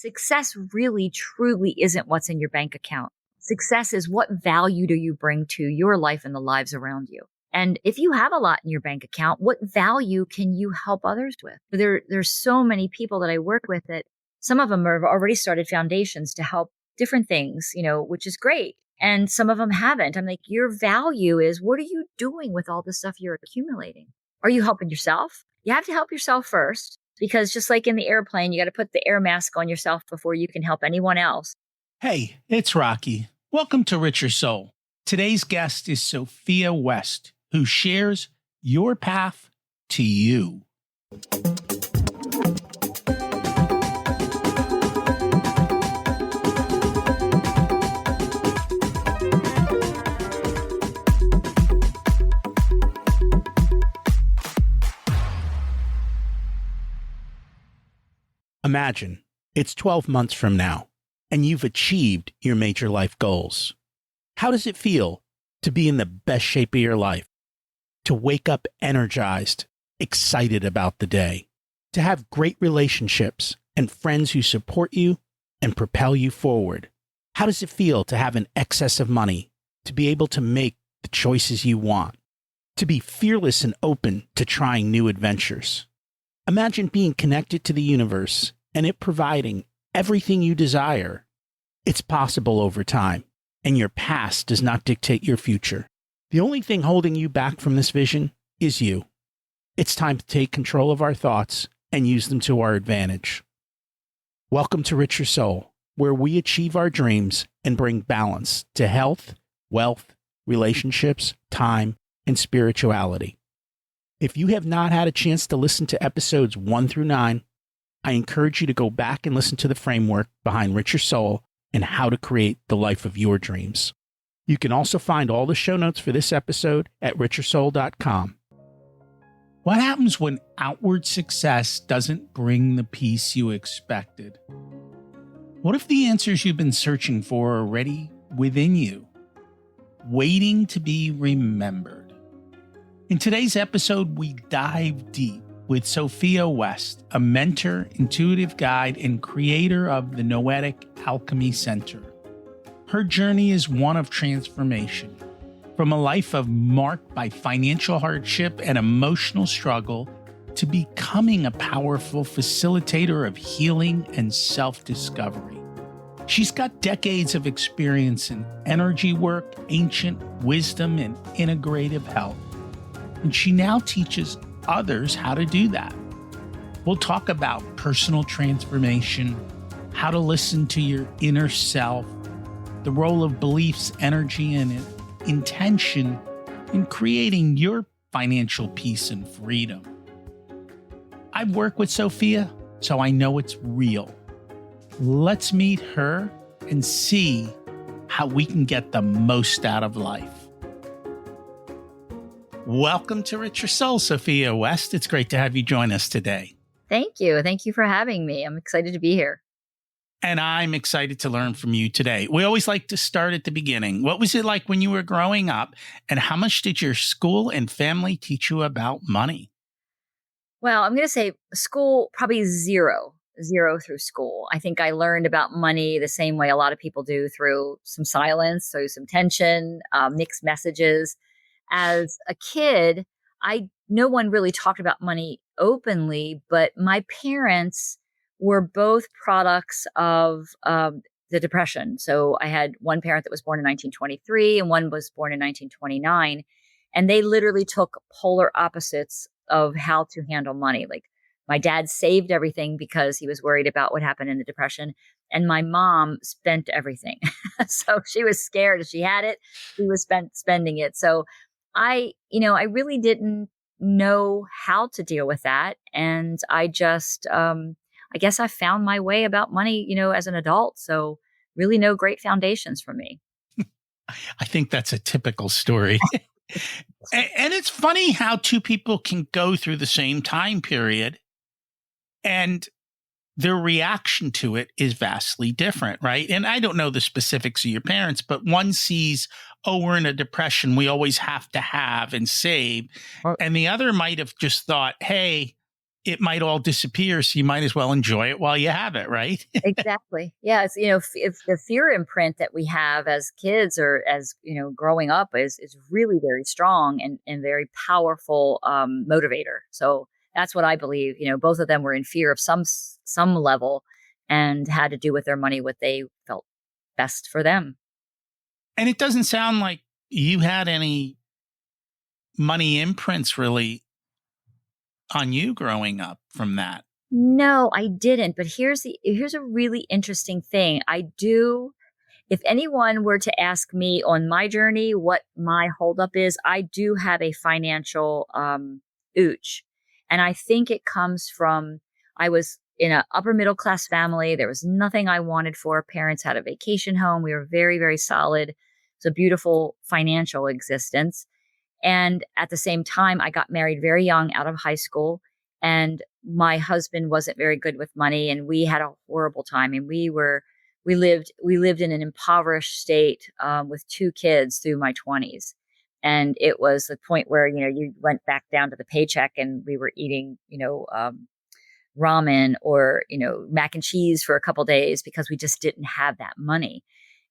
success really, truly isn't what's in your bank account. Success is what value do you bring to your life and the lives around you? And if you have a lot in your bank account, what value can you help others with? There's so many people that I work with that some of them have already started foundations to help different things, which is great. And some of them haven't. I'm like, your value is, what are you doing with all the stuff you're accumulating? Are you helping yourself? You have to help yourself first, because just like in the airplane, you got to put the air mask on yourself before you can help anyone else. Hey, it's Rocky. Welcome to Richer Soul. Today's guest is Sophia West, who shares your path to you. Imagine it's 12 months from now, and you've achieved your major life goals. How does it feel to be in the best shape of your life? To wake up energized, excited about the day, to have great relationships and friends who support you and propel you forward. How does it feel to have an excess of money, to be able to make the choices you want, to be fearless and open to trying new adventures? Imagine being connected to the universe and it providing everything you desire. It's possible over time, and your past does not dictate your future. The only thing holding you back from this vision is you. It's time to take control of our thoughts and use them to our advantage. Welcome to Richer Soul, where we achieve our dreams and bring balance to health, wealth, relationships, time, and spirituality. If you have not had a chance to listen to episodes 1 through 9, I encourage you to go back and listen to the framework behind Richer Soul and how to create the life of your dreams. You can also find all the show notes for this episode at richersoul.com. What happens when outward success doesn't bring the peace you expected? What if the answers you've been searching for are already within you, waiting to be remembered? In today's episode, we dive deep with Sophia West, a mentor, intuitive guide, and creator of the Noetic Alchemy Center. Her journey is one of transformation, from a life marked by financial hardship and emotional struggle to becoming a powerful facilitator of healing and self-discovery. She's got decades of experience in energy work, ancient wisdom, and integrative health. And she now teaches others how to do that. We'll talk about personal transformation, how to listen to your inner self, the role of beliefs, energy, and intention in creating your financial peace and freedom. I've worked with Sophia, so I know it's real. Let's meet her and see how we can get the most out of life. Welcome to Richer Soul, Sophia West. It's great to have you join us today. Thank you. Thank you for having me. I'm excited to be here. And I'm excited to learn from you today. We always like to start at the beginning. What was it like when you were growing up, and how much did your school and family teach you about money? Well, I'm going to say school, probably zero through school. I think I learned about money the same way a lot of people do, through some silence, through some tension, mixed messages. As a kid, no one really talked about money openly, but my parents were both products of the Depression. So I had one parent that was born in 1923 and one was born in 1929. And they literally took polar opposites of how to handle money. Like, my dad saved everything because he was worried about what happened in the Depression. And my mom spent everything. So she was scared. If she had it, she was spending it. So I really didn't know how to deal with that. And I just, I guess I found my way about money, as an adult. So really no great foundations for me. I think that's a typical story. And it's funny how two people can go through the same time period and their reaction to it is vastly different, right? And I don't know the specifics of your parents, but one sees, oh, we're in a depression, we always have to have and save. And the other might have just thought, hey, it might all disappear. So you might as well enjoy it while you have it, right? Exactly. Yeah. It's, if the fear imprint that we have as kids or as, growing up is really very strong and very powerful motivator. So that's what I believe. Both of them were in fear of some level and had to do with their money, what they felt best for them. And it doesn't sound like you had any money imprints really on you growing up from that. No, I didn't. But here's a really interesting thing. I do. If anyone were to ask me on my journey what my holdup is, I do have a financial ooch, and I think it comes from I was in an upper middle class family. There was nothing I wanted for. Parents had a vacation home. We were very, very solid. It's a beautiful financial existence. And at the same time, I got married very young out of high school, and my husband wasn't very good with money, and we had a horrible time. And we lived in an impoverished state with 2 kids through my 20s. And it was the point where, you went back down to the paycheck and we were eating, ramen or, mac and cheese for a couple days because we just didn't have that money.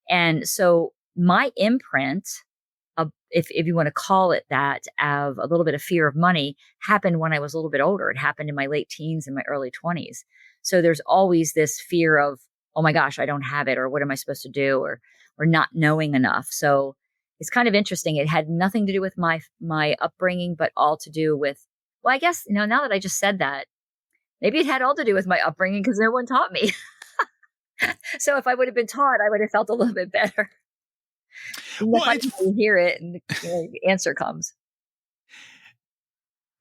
And so my imprint, if you want to call it that, of a little bit of fear of money happened when I was a little bit older. It happened in my late teens and my early 20s. So there's always this fear of, oh my gosh, I don't have it, or what am I supposed to do, or not knowing enough. So it's kind of interesting. It had nothing to do with my upbringing, but all to do with, well, I guess, now that I just said that, maybe it had all to do with my upbringing because no one taught me. So if I would have been taught, I would have felt a little bit better. Well, I hear it and the answer comes.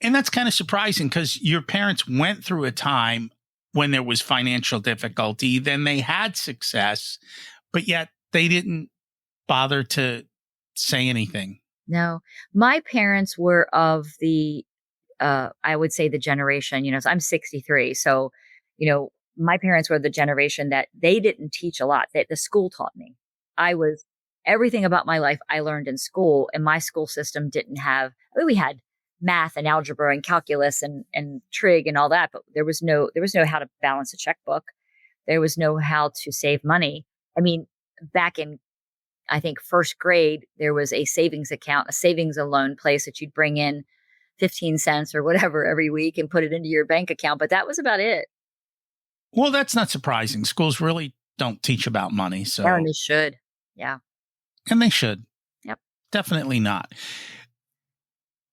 And that's kind of surprising because your parents went through a time when there was financial difficulty, then they had success, but yet they didn't bother to say anything. No, my parents were of the, I would say the generation, so I'm 63. So, my parents were the generation that they didn't teach a lot, that the school taught me. Everything about my life I learned in school, and my school system didn't have, we had math and algebra and calculus and trig and all that, but there was no how to balance a checkbook. There was no how to save money. I mean, back in, I think, first grade, there was a savings account, a savings and loan place that you'd bring in 15 cents or whatever every week and put it into your bank account. But that was about it. Well, that's not surprising. Schools really don't teach about money. So and they should. Yeah. And they should. Yep. Definitely not.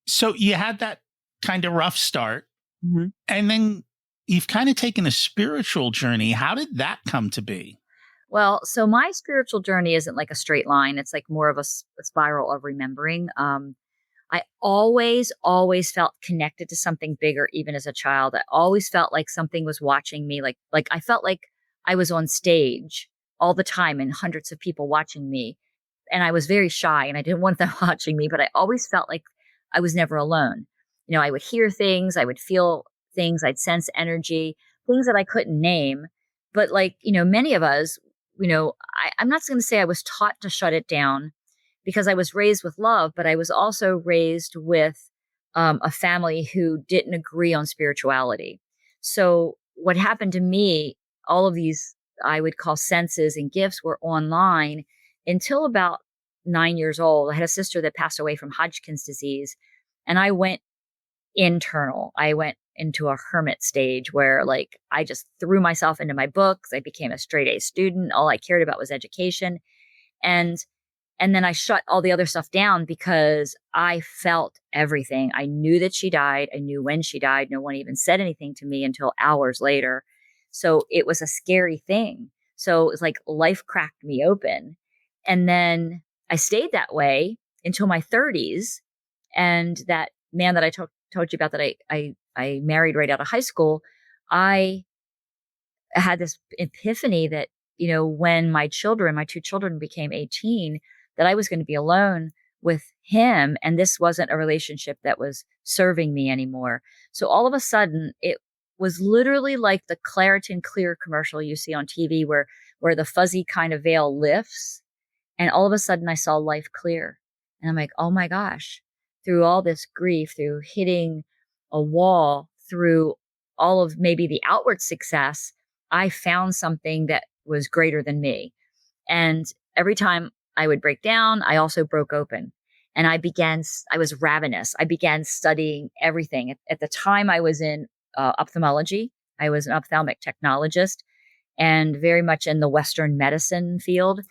So you had that kind of rough start, mm-hmm. and then you've kind of taken a spiritual journey. How did that come to be? Well, so my spiritual journey isn't like a straight line. It's like more of a spiral of remembering. I always felt connected to something bigger, even as a child. I always felt like something was watching me. Like I felt like I was on stage all the time and hundreds of people watching me. And I was very shy and I didn't want them watching me, but I always felt like I was never alone. I would hear things, I would feel things, I'd sense energy, things that I couldn't name. But many of us, I'm not going to say I was taught to shut it down because I was raised with love, but I was also raised with a family who didn't agree on spirituality. So what happened to me, all of these, I would call senses and gifts, were online until about 9 years old. I had a sister that passed away from Hodgkin's disease, and I went internal. I went into a hermit stage where I just threw myself into my books. I became a straight A student. All I cared about was education. And then I shut all the other stuff down because I felt everything. I knew that she died. I knew when she died. No one even said anything to me until hours later. So it was a scary thing. So it's like life cracked me open. And then I stayed that way until my 30s. And that man that I told you about that I married right out of high school, I had this epiphany that, when my 2 children became 18, that I was going to be alone with him. And this wasn't a relationship that was serving me anymore. So all of a sudden, it was literally like the Claritin Clear commercial you see on TV where the fuzzy kind of veil lifts. And all of a sudden I saw life clear. And I'm like, oh my gosh, through all this grief, through hitting a wall, through all of maybe the outward success, I found something that was greater than me. And every time I would break down, I also broke open. And I was ravenous. I began studying everything. At the time, I was in ophthalmology. I was an ophthalmic technologist and very much in the Western medicine field.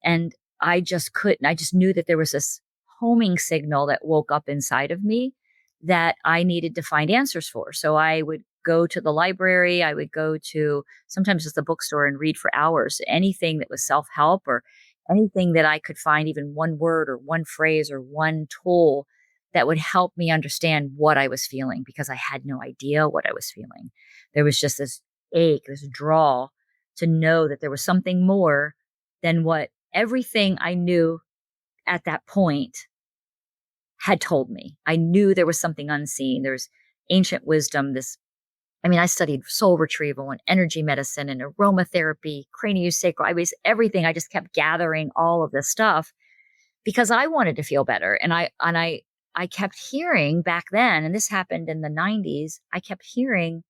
And I just couldn't. I just knew that there was this homing signal that woke up inside of me that I needed to find answers for. So I would go to the library. I would go to sometimes just the bookstore and read for hours, anything that was self-help or anything that I could find, even one word or one phrase or one tool that would help me understand what I was feeling, because I had no idea what I was feeling. There was just this ache, this draw to know that there was something more than what everything I knew at that point had told me. I knew there was something unseen. There's ancient wisdom, I studied soul retrieval and energy medicine and aromatherapy, craniosacral, everything. I just kept gathering all of this stuff because I wanted to feel better. And I kept hearing back then, and this happened in the 90s, I kept hearing,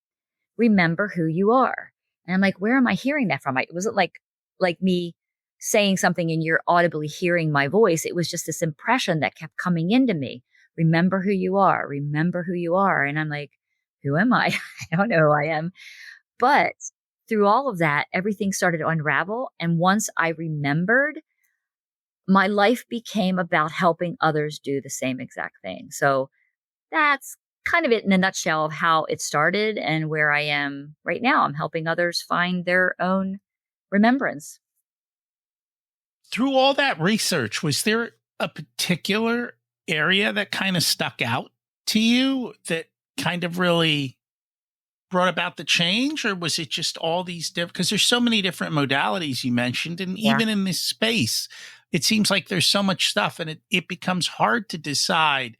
remember who you are. And I'm like, where am I hearing that from? Was it like me saying something and you're audibly hearing my voice? It was just this impression that kept coming into me. Remember who you are. Remember who you are. And I'm like, who am I? I don't know who I am. But through all of that, everything started to unravel. And once I remembered, my life became about helping others do the same exact thing. So that's kind of it in a nutshell of how it started and where I am right now. I'm helping others find their own remembrance. Through all that research, was there a particular area that kind of stuck out to you that kind of really brought about the change? Or was it just all these different, because there's so many different modalities you mentioned, and even in this space, it seems like there's so much stuff, and it becomes hard to decide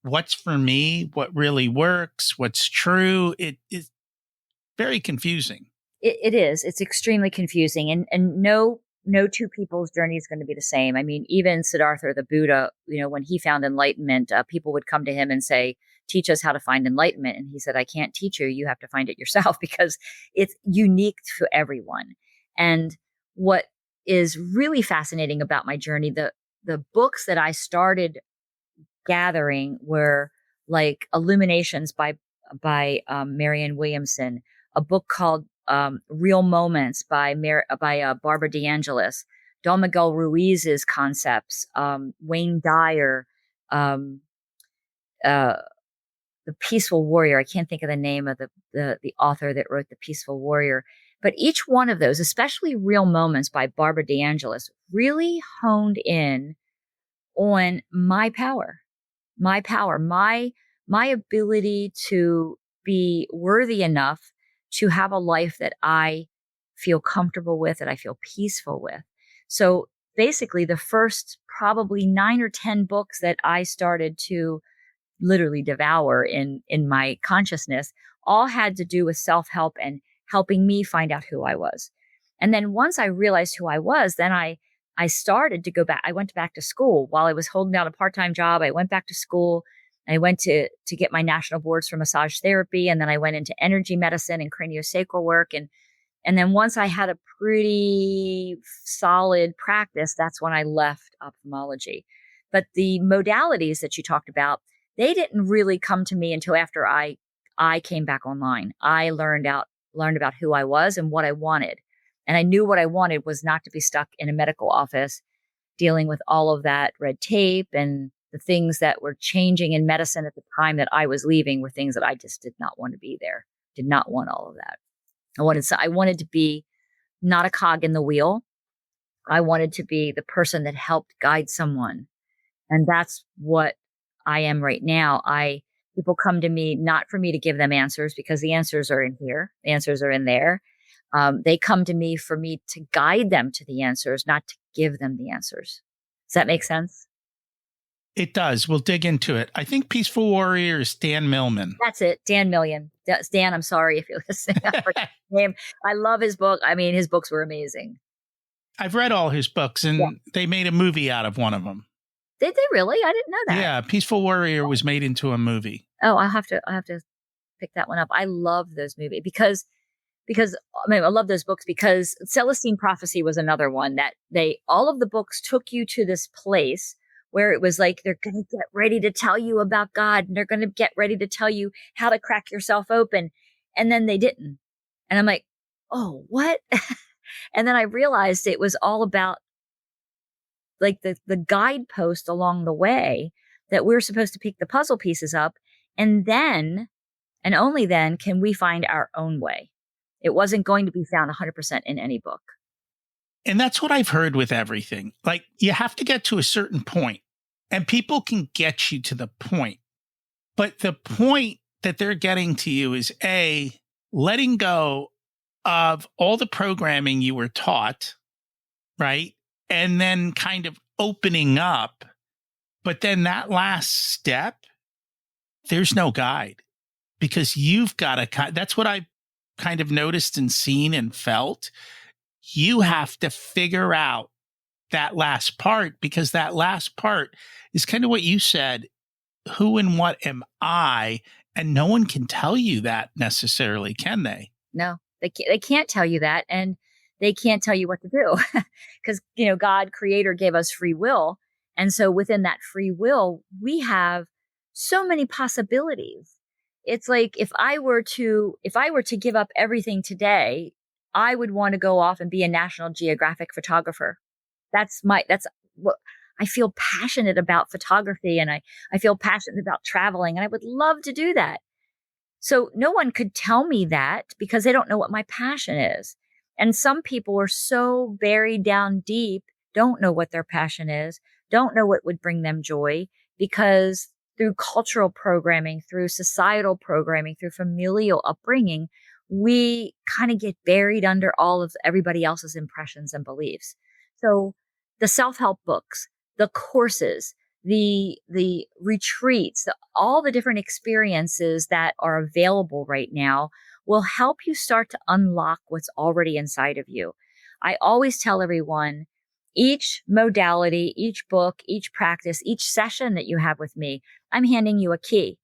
what's for me, what really works, what's true. It is very confusing. It is. It's extremely confusing. And no two people's journey is going to be the same. Even Siddhartha, the Buddha, when he found enlightenment, people would come to him and say, teach us how to find enlightenment. And he said, I can't teach you. You have to find it yourself, because it's unique to everyone. And what is really fascinating about my journey, the books that I started gathering were like Illuminations by Marianne Williamson, a book called Real Moments by Barbara DeAngelis, Don Miguel Ruiz's concepts, Wayne Dyer, The Peaceful Warrior. I can't think of the name of the author that wrote The Peaceful Warrior. But each one of those, especially Real Moments by Barbara DeAngelis, really honed in on my power, my ability to be worthy enough to have a life that I feel comfortable with, that I feel peaceful with. So basically the first probably 9 or 10 books that I started to literally devour in my consciousness all had to do with self-help and helping me find out who I was. And then once I realized who I was, then I started to go back. I went back to school while I was holding down a part-time job. I went back to school. I went to get my national boards for massage therapy. And then I went into energy medicine and craniosacral work. And then once I had a pretty solid practice, that's when I left ophthalmology. But the modalities that you talked about, they didn't really come to me until after I came back online. I learned about who I was and what I wanted. And I knew what I wanted was not to be stuck in a medical office dealing with all of that red tape, and the things that were changing in medicine at the time that I was leaving were things that I just did not want to be there. Did not want all of that. I wanted to be not a cog in the wheel. I wanted to be the person that helped guide someone. And that's what I am right now. People come to me not for me to give them answers, because the answers are in here. The answers are in there. They come to me for me to guide them to the answers, not to give them the answers. Does that make sense? It does. We'll dig into it. I think Peaceful Warrior is Dan Millman. That's it. Dan Millman. Dan, I'm sorry if you're listening. I forgot his name. I love his book. His books were amazing. I've read all his books, and they made a movie out of one of them. Did they really? I didn't know that. Yeah, Peaceful Warrior was made into a movie. Oh, I'll have to pick that one up. I love those movies because I mean, I love those books because Celestine Prophecy was another one that all of the books took you to this place where it was like, they're going to get ready to tell you about God and they're going to get ready to tell you how to crack yourself open. And then they didn't. And I'm like, oh, what? And then I realized it was all about like the guidepost along the way that we're supposed to pick the puzzle pieces up. And then, and only then, can we find our own way. It wasn't going to be found 100% in any book. And that's what I've heard with everything. Like, you have to get to a certain point, and people can get you to the point. But the point that they're getting to you is A, letting go of all the programming you were taught, right? And then kind of opening up. But then that last step, there's no guide, because you've got to, that's what I kind of noticed and seen and felt. You have to figure out that last part, because that last part is kind of what you said. Who and what am I? And no one can tell you that necessarily, can they? No, they can't tell you that. And they can't tell you what to do because, God, creator, gave us free will. And so within that free will, we have so many possibilities. It's like, if I were to give up everything today, I would want to go off and be a National Geographic photographer. That's what I feel passionate about, photography. And I feel passionate about traveling, and I would love to do that. So no one could tell me that because they don't know what my passion is. And some people are so buried down deep, don't know what their passion is, don't know what would bring them joy, because through cultural programming, through societal programming, through familial upbringing, we kind of get buried under all of everybody else's impressions and beliefs. So the self-help books, the courses, the retreats, all the different experiences that are available right now will help you start to unlock what's already inside of you. I always tell everyone, each modality, each book, each practice, each session that you have with me, I'm handing you a key.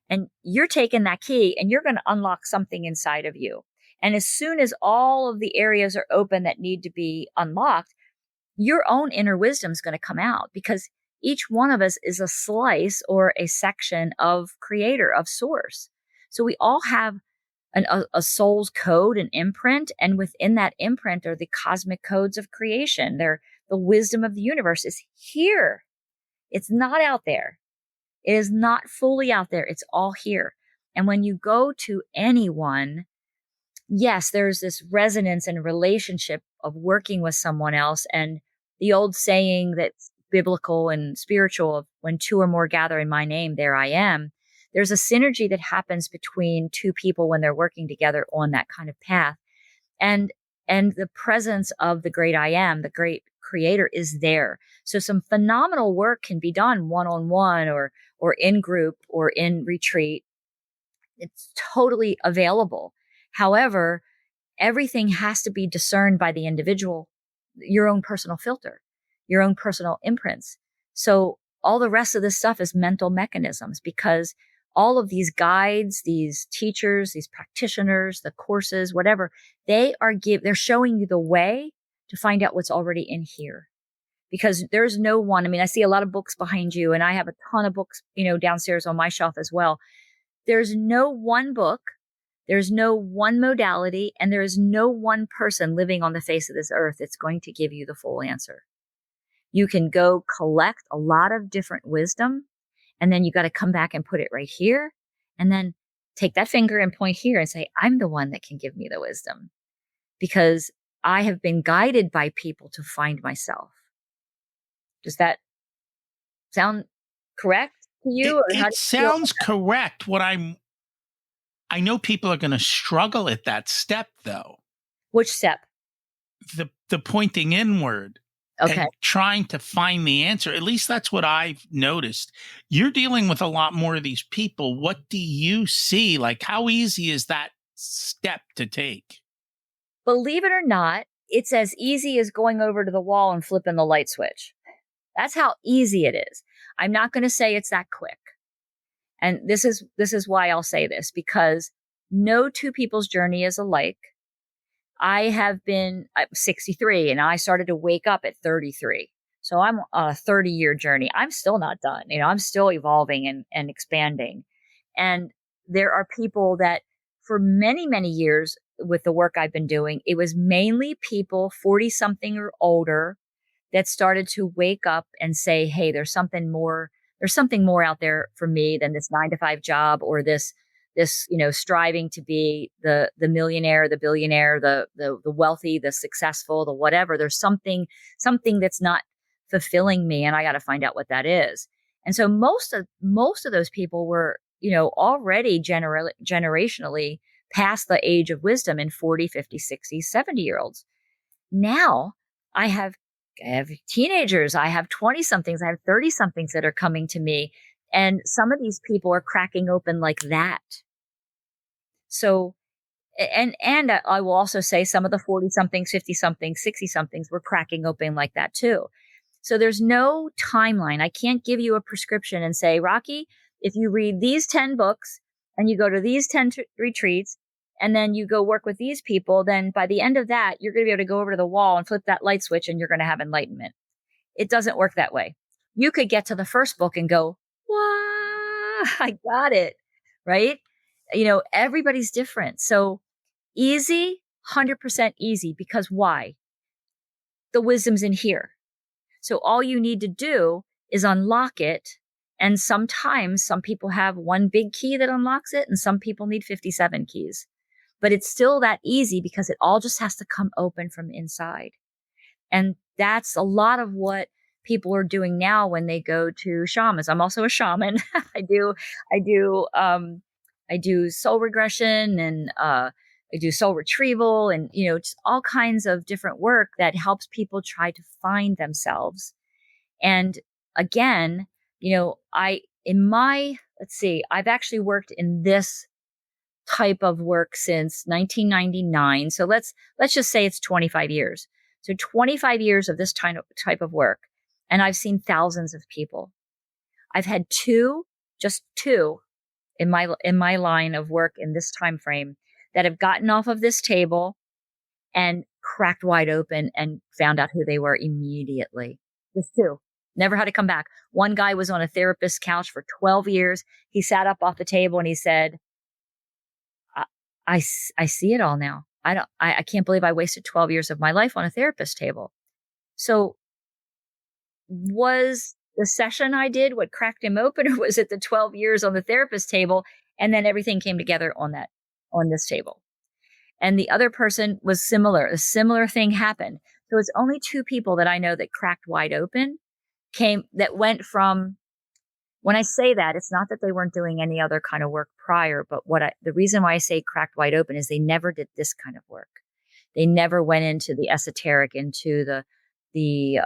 And you're taking that key and you're going to unlock something inside of you. And as soon as all of the areas are open that need to be unlocked, your own inner wisdom is going to come out, because each one of us is a slice or a section of creator, of source. So we all have a soul's code, an imprint. And within that imprint are the cosmic codes of creation. They're the wisdom of the universe is here. It's not out there. It is not fully out there. It's all here. And when you go to anyone, yes, there's this resonance and relationship of working with someone else. And the old saying that's biblical and spiritual of when two or more gather in my name, there I am. There's a synergy that happens between two people when they're working together on that kind of path. And the presence of the great I am, the great creator, is there. So some phenomenal work can be done one-on-one or in group or in retreat. It's totally available. However, everything has to be discerned by the individual, your own personal filter, your own personal imprints. So all the rest of this stuff is mental mechanisms, because all of these guides, these teachers, these practitioners, the courses, whatever, they're showing you the way to find out what's already in here. Because there's no one, I mean, I see a lot of books behind you, and I have a ton of books, downstairs on my shelf as well. There's no one book, there's no one modality, and there is no one person living on the face of this earth that's going to give you the full answer. You can go collect a lot of different wisdom, and then you got to come back and put it right here, and then take that finger and point here and say, I'm the one that can give me the wisdom, because I have been guided by people to find myself. Does that sound correct to you? It sounds correct. I know people are going to struggle at that step, though. Which step? The pointing inward. Okay. And trying to find the answer. At least that's what I've noticed. You're dealing with a lot more of these people. What do you see? Like, how easy is that step to take? Believe it or not, it's as easy as going over to the wall and flipping the light switch. That's how easy it is. I'm not going to say it's that quick. And this is why I'll say this, because no two people's journey is alike. I'm 63 and I started to wake up at 33. So I'm on a 30-year journey. I'm still not done. I'm still evolving and expanding. And there are people that for many, many years with the work I've been doing, it was mainly people 40 something or older that started to wake up and say, hey, there's something more out there for me than this 9 to 5 job or this, striving to be the millionaire, the billionaire, the wealthy, the successful, the whatever. There's something that's not fulfilling me, and I got to find out what that is. And so most of those people were, already generationally past the age of wisdom in 40, 50, 60, 70-year-olds. Now I have teenagers, I have 20 somethings, I have 30 somethings that are coming to me. And some of these people are cracking open like that. So, and I will also say some of the 40 somethings, 50 somethings, 60 somethings were cracking open like that too. So there's no timeline. I can't give you a prescription and say, Rocky, if you read these 10 books and you go to these 10 retreats and then you go work with these people, then by the end of that, you're going to be able to go over to the wall and flip that light switch and you're going to have enlightenment. It doesn't work that way. You could get to the first book and go, wow, I got it. Right? Everybody's different. So easy, 100% easy, because why? The wisdom's in here. So all you need to do is unlock it. And sometimes some people have one big key that unlocks it and some people need 57 keys. But it's still that easy because it all just has to come open from inside. And that's a lot of what people are doing now when they go to shamans. I'm also a shaman. I do soul regression and I do soul retrieval and, just all kinds of different work that helps people try to find themselves. And again, I've actually worked in this type of work since 1999. So let's just say it's 25 years. So 25 years of this type of work. And I've seen thousands of people. I've had just two in my line of work in this time frame that have gotten off of this table and cracked wide open and found out who they were immediately. Just two. Never had to come back. One guy was on a therapist's couch for 12 years. He sat up off the table and he said, I see it all now. I can't believe I wasted 12 years of my life on a therapist table. So was the session I did what cracked him open, or was it the 12 years on the therapist table and then everything came together on this table? And the other person was similar. A similar thing happened. So it's only two people that I know that cracked wide open that went from, when I say that, it's not that they weren't doing any other kind of work prior, but the reason why I say cracked wide open is they never did this kind of work. They never went into the esoteric, into the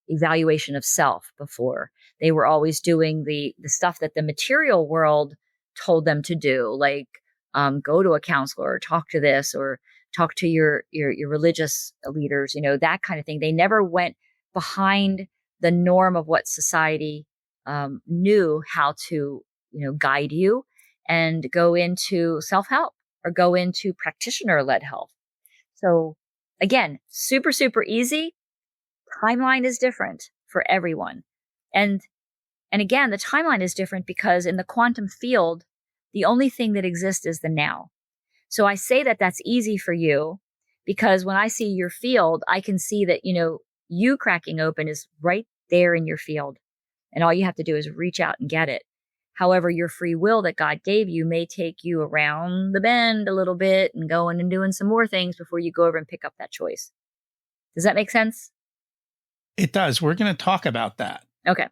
evaluation of self before. They were always doing the stuff that the material world told them to do, like go to a counselor or talk to this or talk to your religious leaders, that kind of thing. They never went behind the norm of what society knew how to, guide you and go into self-help or go into practitioner-led health. So again, super, super easy. Timeline is different for everyone. And again, the timeline is different because in the quantum field, the only thing that exists is the now. So I say that that's easy for you because when I see your field, I can see that, you cracking open is right there in your field. And all you have to do is reach out and get it. However, your free will that God gave you may take you around the bend a little bit and going and doing some more things before you go over and pick up that choice. Does that make sense? It does. We're going to talk about that. Okay.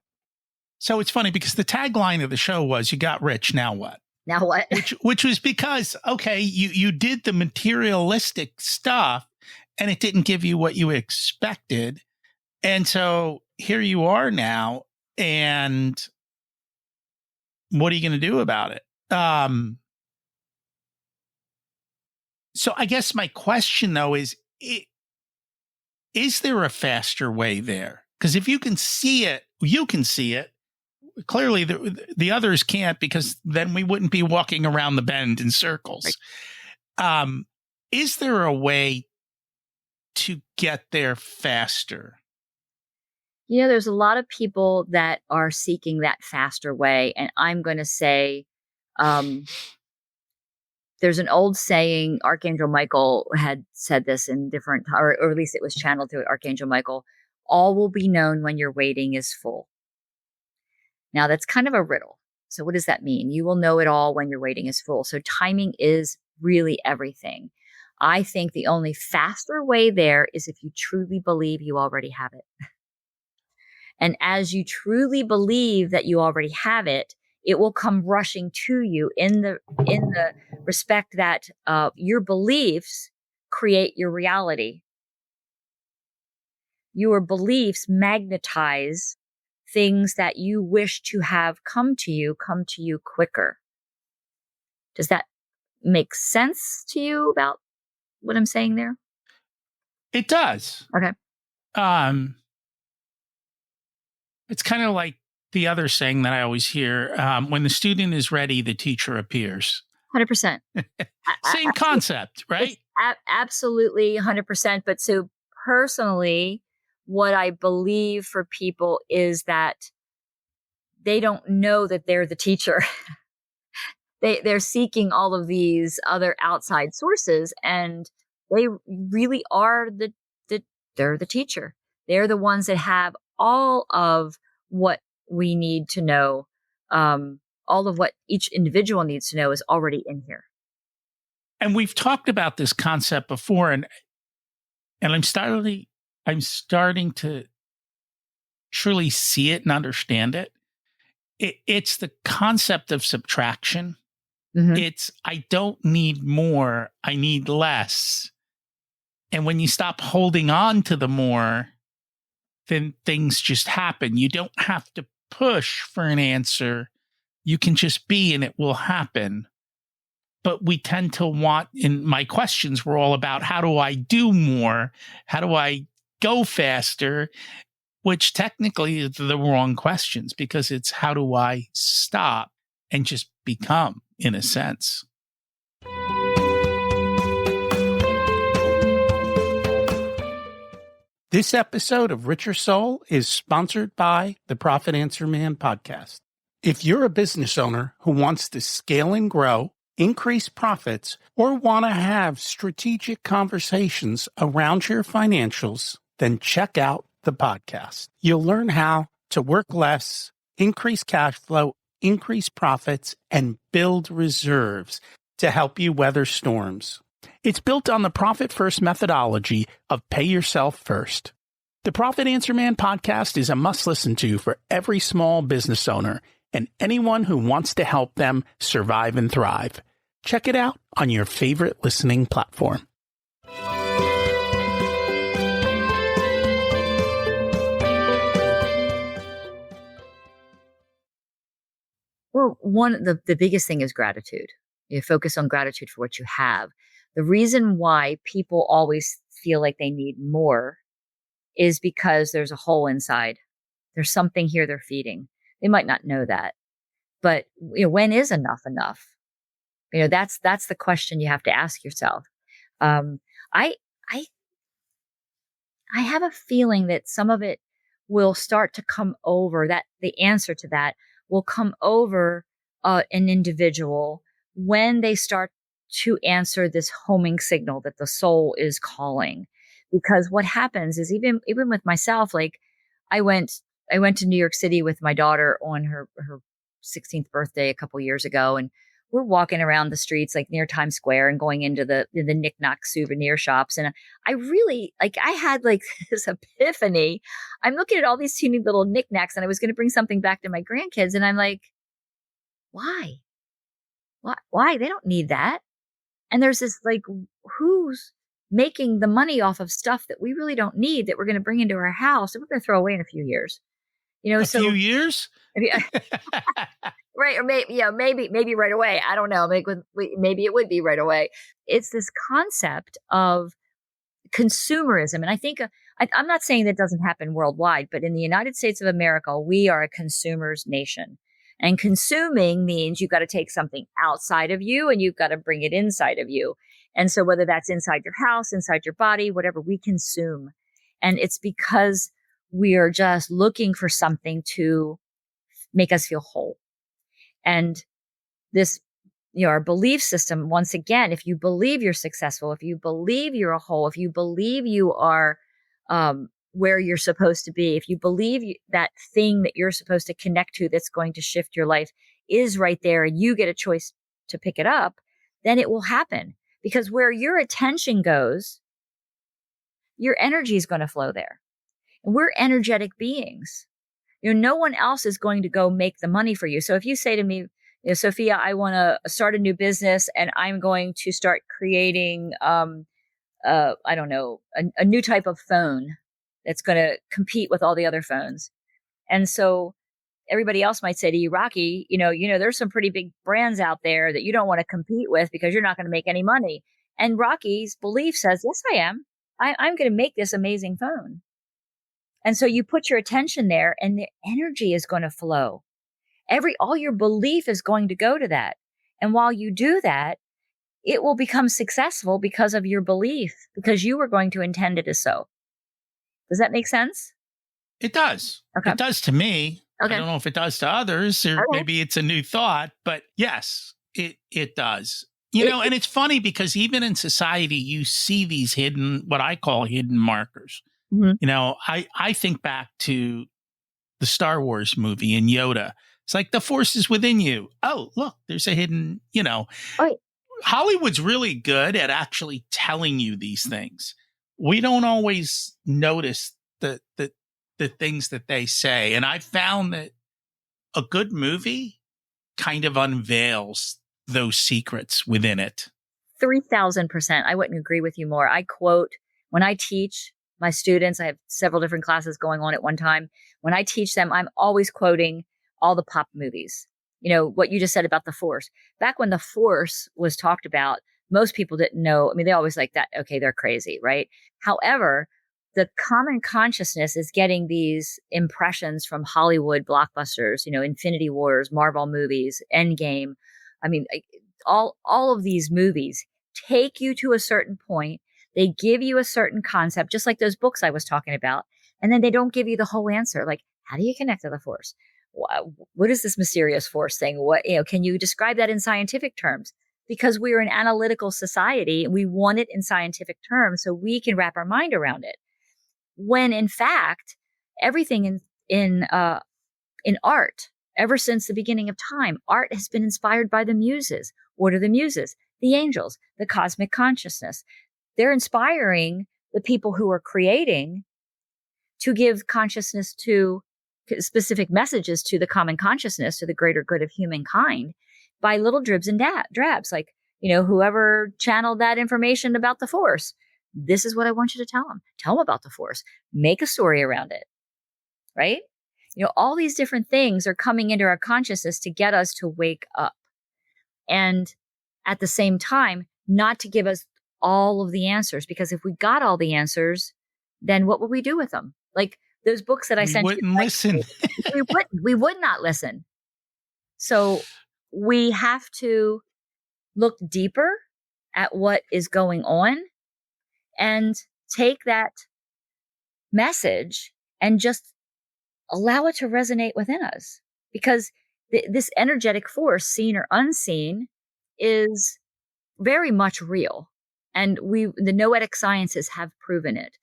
So it's funny because the tagline of the show was, you got rich, now what? Now what? which was because, okay, you did the materialistic stuff and it didn't give you what you expected. And so here you are now. And what are you going to do about it? So I guess my question, though, is there a faster way there? Because if you can see it, clearly the others can't, because then we wouldn't be walking around the bend in circles. Right. Is there a way to get there faster? There's a lot of people that are seeking that faster way. And I'm going to say, there's an old saying, Archangel Michael had said this in different, or at least it was channeled through Archangel Michael: all will be known when your waiting is full. Now, that's kind of a riddle. So what does that mean? You will know it all when your waiting is full. So timing is really everything. I think the only faster way there is if you truly believe you already have it. And as you truly believe that you already have it, it will come rushing to you in the respect that your beliefs create your reality. Your beliefs magnetize things that you wish to have come to you quicker. Does that make sense to you about what I'm saying there? It does. Okay. It's kind of like the other saying that I always hear, when the student is ready, the teacher appears. 100%. Same concept, right? Absolutely 100%. But so personally, what I believe for people is that they don't know that they're the teacher. They're seeking all of these other outside sources, and they really are they're the teacher. They're the ones that have all of what we need to know. All of what each individual needs to know is already in here. And we've talked about this concept before, and I'm starting to truly see it and understand it. It's the concept of subtraction. Mm-hmm. It's, I don't need more, I need less. And when you stop holding on to the more, then things just happen. You don't have to push for an answer. You can just be, and it will happen. But we tend to want, and my questions were all about, how do I do more? How do I go faster? Which technically is the wrong questions, because it's how do I stop and just become, in a sense. This episode of Richer Soul is sponsored by the Profit Answer Man podcast. If you're a business owner who wants to scale and grow, increase profits, or want to have strategic conversations around your financials, then check out the podcast. You'll learn how to work less, increase cash flow, increase profits, and build reserves to help you weather storms. It's built on the Profit First methodology of pay yourself first. The Profit Answer Man podcast is a must-listen to for every small business owner and anyone who wants to help them survive and thrive. Check it out on your favorite listening platform. Well, the biggest thing is gratitude. You focus on gratitude for what you have. The reason why people always feel like they need more is because there's a hole inside. There's something here they're feeding. They might not know that, but when is enough enough? That's the question you have to ask yourself. I have a feeling that some of it will start to come over, that the answer to that will come over an individual when they start to answer this homing signal that the soul is calling. Because what happens is, even with myself, like I went to New York City with my daughter on her 16th birthday a couple years ago, and we're walking around the streets like near Times Square and going into the knick-knack souvenir shops. And I really, I had like this epiphany. I'm looking at all these teeny little knickknacks, and I was going to bring something back to my grandkids. And I'm like, why? They don't need that. And there's this, like, who's making the money off of stuff that we really don't need, that we're going to bring into our house and we're going to throw away in a few years. A few years? Right. Or maybe right away. I don't know. Maybe it would be right away. It's this concept of consumerism. And I think I'm not saying that doesn't happen worldwide, but in the United States of America, we are a consumer's nation. And consuming means you've got to take something outside of you and you've got to bring it inside of you. And so whether that's inside your house, inside your body, whatever, we consume. And it's because we are just looking for something to make us feel whole. And this, our belief system, once again, if you believe you're successful, if you believe you're a whole, if you believe you are where you're supposed to be, if you believe that thing that you're supposed to connect to that's going to shift your life is right there and you get a choice to pick it up, then it will happen. Because where your attention goes, your energy is going to flow there. And we're energetic beings. No one else is going to go make the money for you. So if you say to me, Sophia, I want to start a new business and I'm going to start creating, I don't know, a new type of phone that's going to compete with all the other phones. And so everybody else might say to you, Rocky, there's some pretty big brands out there that you don't want to compete with because you're not going to make any money. And Rocky's belief says, yes, I am. I'm going to make this amazing phone. And so you put your attention there and the energy is going to flow. All your belief is going to go to that. And while you do that, it will become successful because of your belief, because you were going to intend it as so. Does that make sense? It does. Okay. It does to me. Okay. I don't know if it does to others, or maybe it's a new thought, but yes, it does. And it's funny because even in society, you see these what I call hidden markers. Mm-hmm. I think back to the Star Wars movie and Yoda. It's like the force is within you. Oh, look, there's a hidden, Right. Hollywood's really good at actually telling you these things. We don't always notice the things that they say. And I found that a good movie kind of unveils those secrets within it. 3,000%. I wouldn't agree with you more. I quote, when I teach my students, I have several different classes going on at one time. When I teach them, I'm always quoting all the pop movies. What you just said about the Force. Back when the Force was talked about, most people didn't know. I mean, they always like that. Okay, they're crazy, right? However, the common consciousness is getting these impressions from Hollywood blockbusters, Infinity Wars, Marvel movies, Endgame. I mean, all of these movies take you to a certain point. They give you a certain concept, just like those books I was talking about. And then they don't give you the whole answer. Like, how do you connect to the Force? What is this mysterious force thing? Can you describe that in scientific terms? Because we're an analytical society, we want it in scientific terms so we can wrap our mind around it. When in fact, everything in art, ever since the beginning of time, art has been inspired by the muses. What are the muses? The angels, the cosmic consciousness. They're inspiring the people who are creating to give consciousness to specific messages to the common consciousness, to the greater good of humankind by little dribs and drabs. Like, whoever channeled that information about the Force, this is what I want you to tell them. Tell them about the Force. Make a story around it, right? All these different things are coming into our consciousness to get us to wake up. And at the same time, not to give us all of the answers, because if we got all the answers, then what would we do with them? Like those books that I sent you. We wouldn't listen. We would not listen. So we have to look deeper at what is going on and take that message and just allow it to resonate within us, because this energetic force, seen or unseen, is very much real. And the noetic sciences have proven it.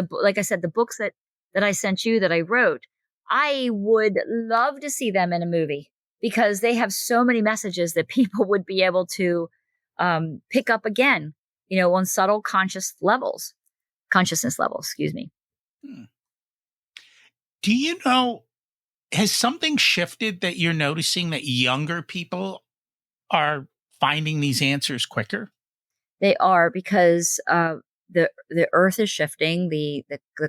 Like I said, the books that I sent you, that I wrote, I would love to see them in a movie, because they have so many messages that people would be able to pick up again, on subtle consciousness levels, excuse me. Do you know, has something shifted that you're noticing, that younger people are finding these answers quicker? They are, because the earth is shifting, the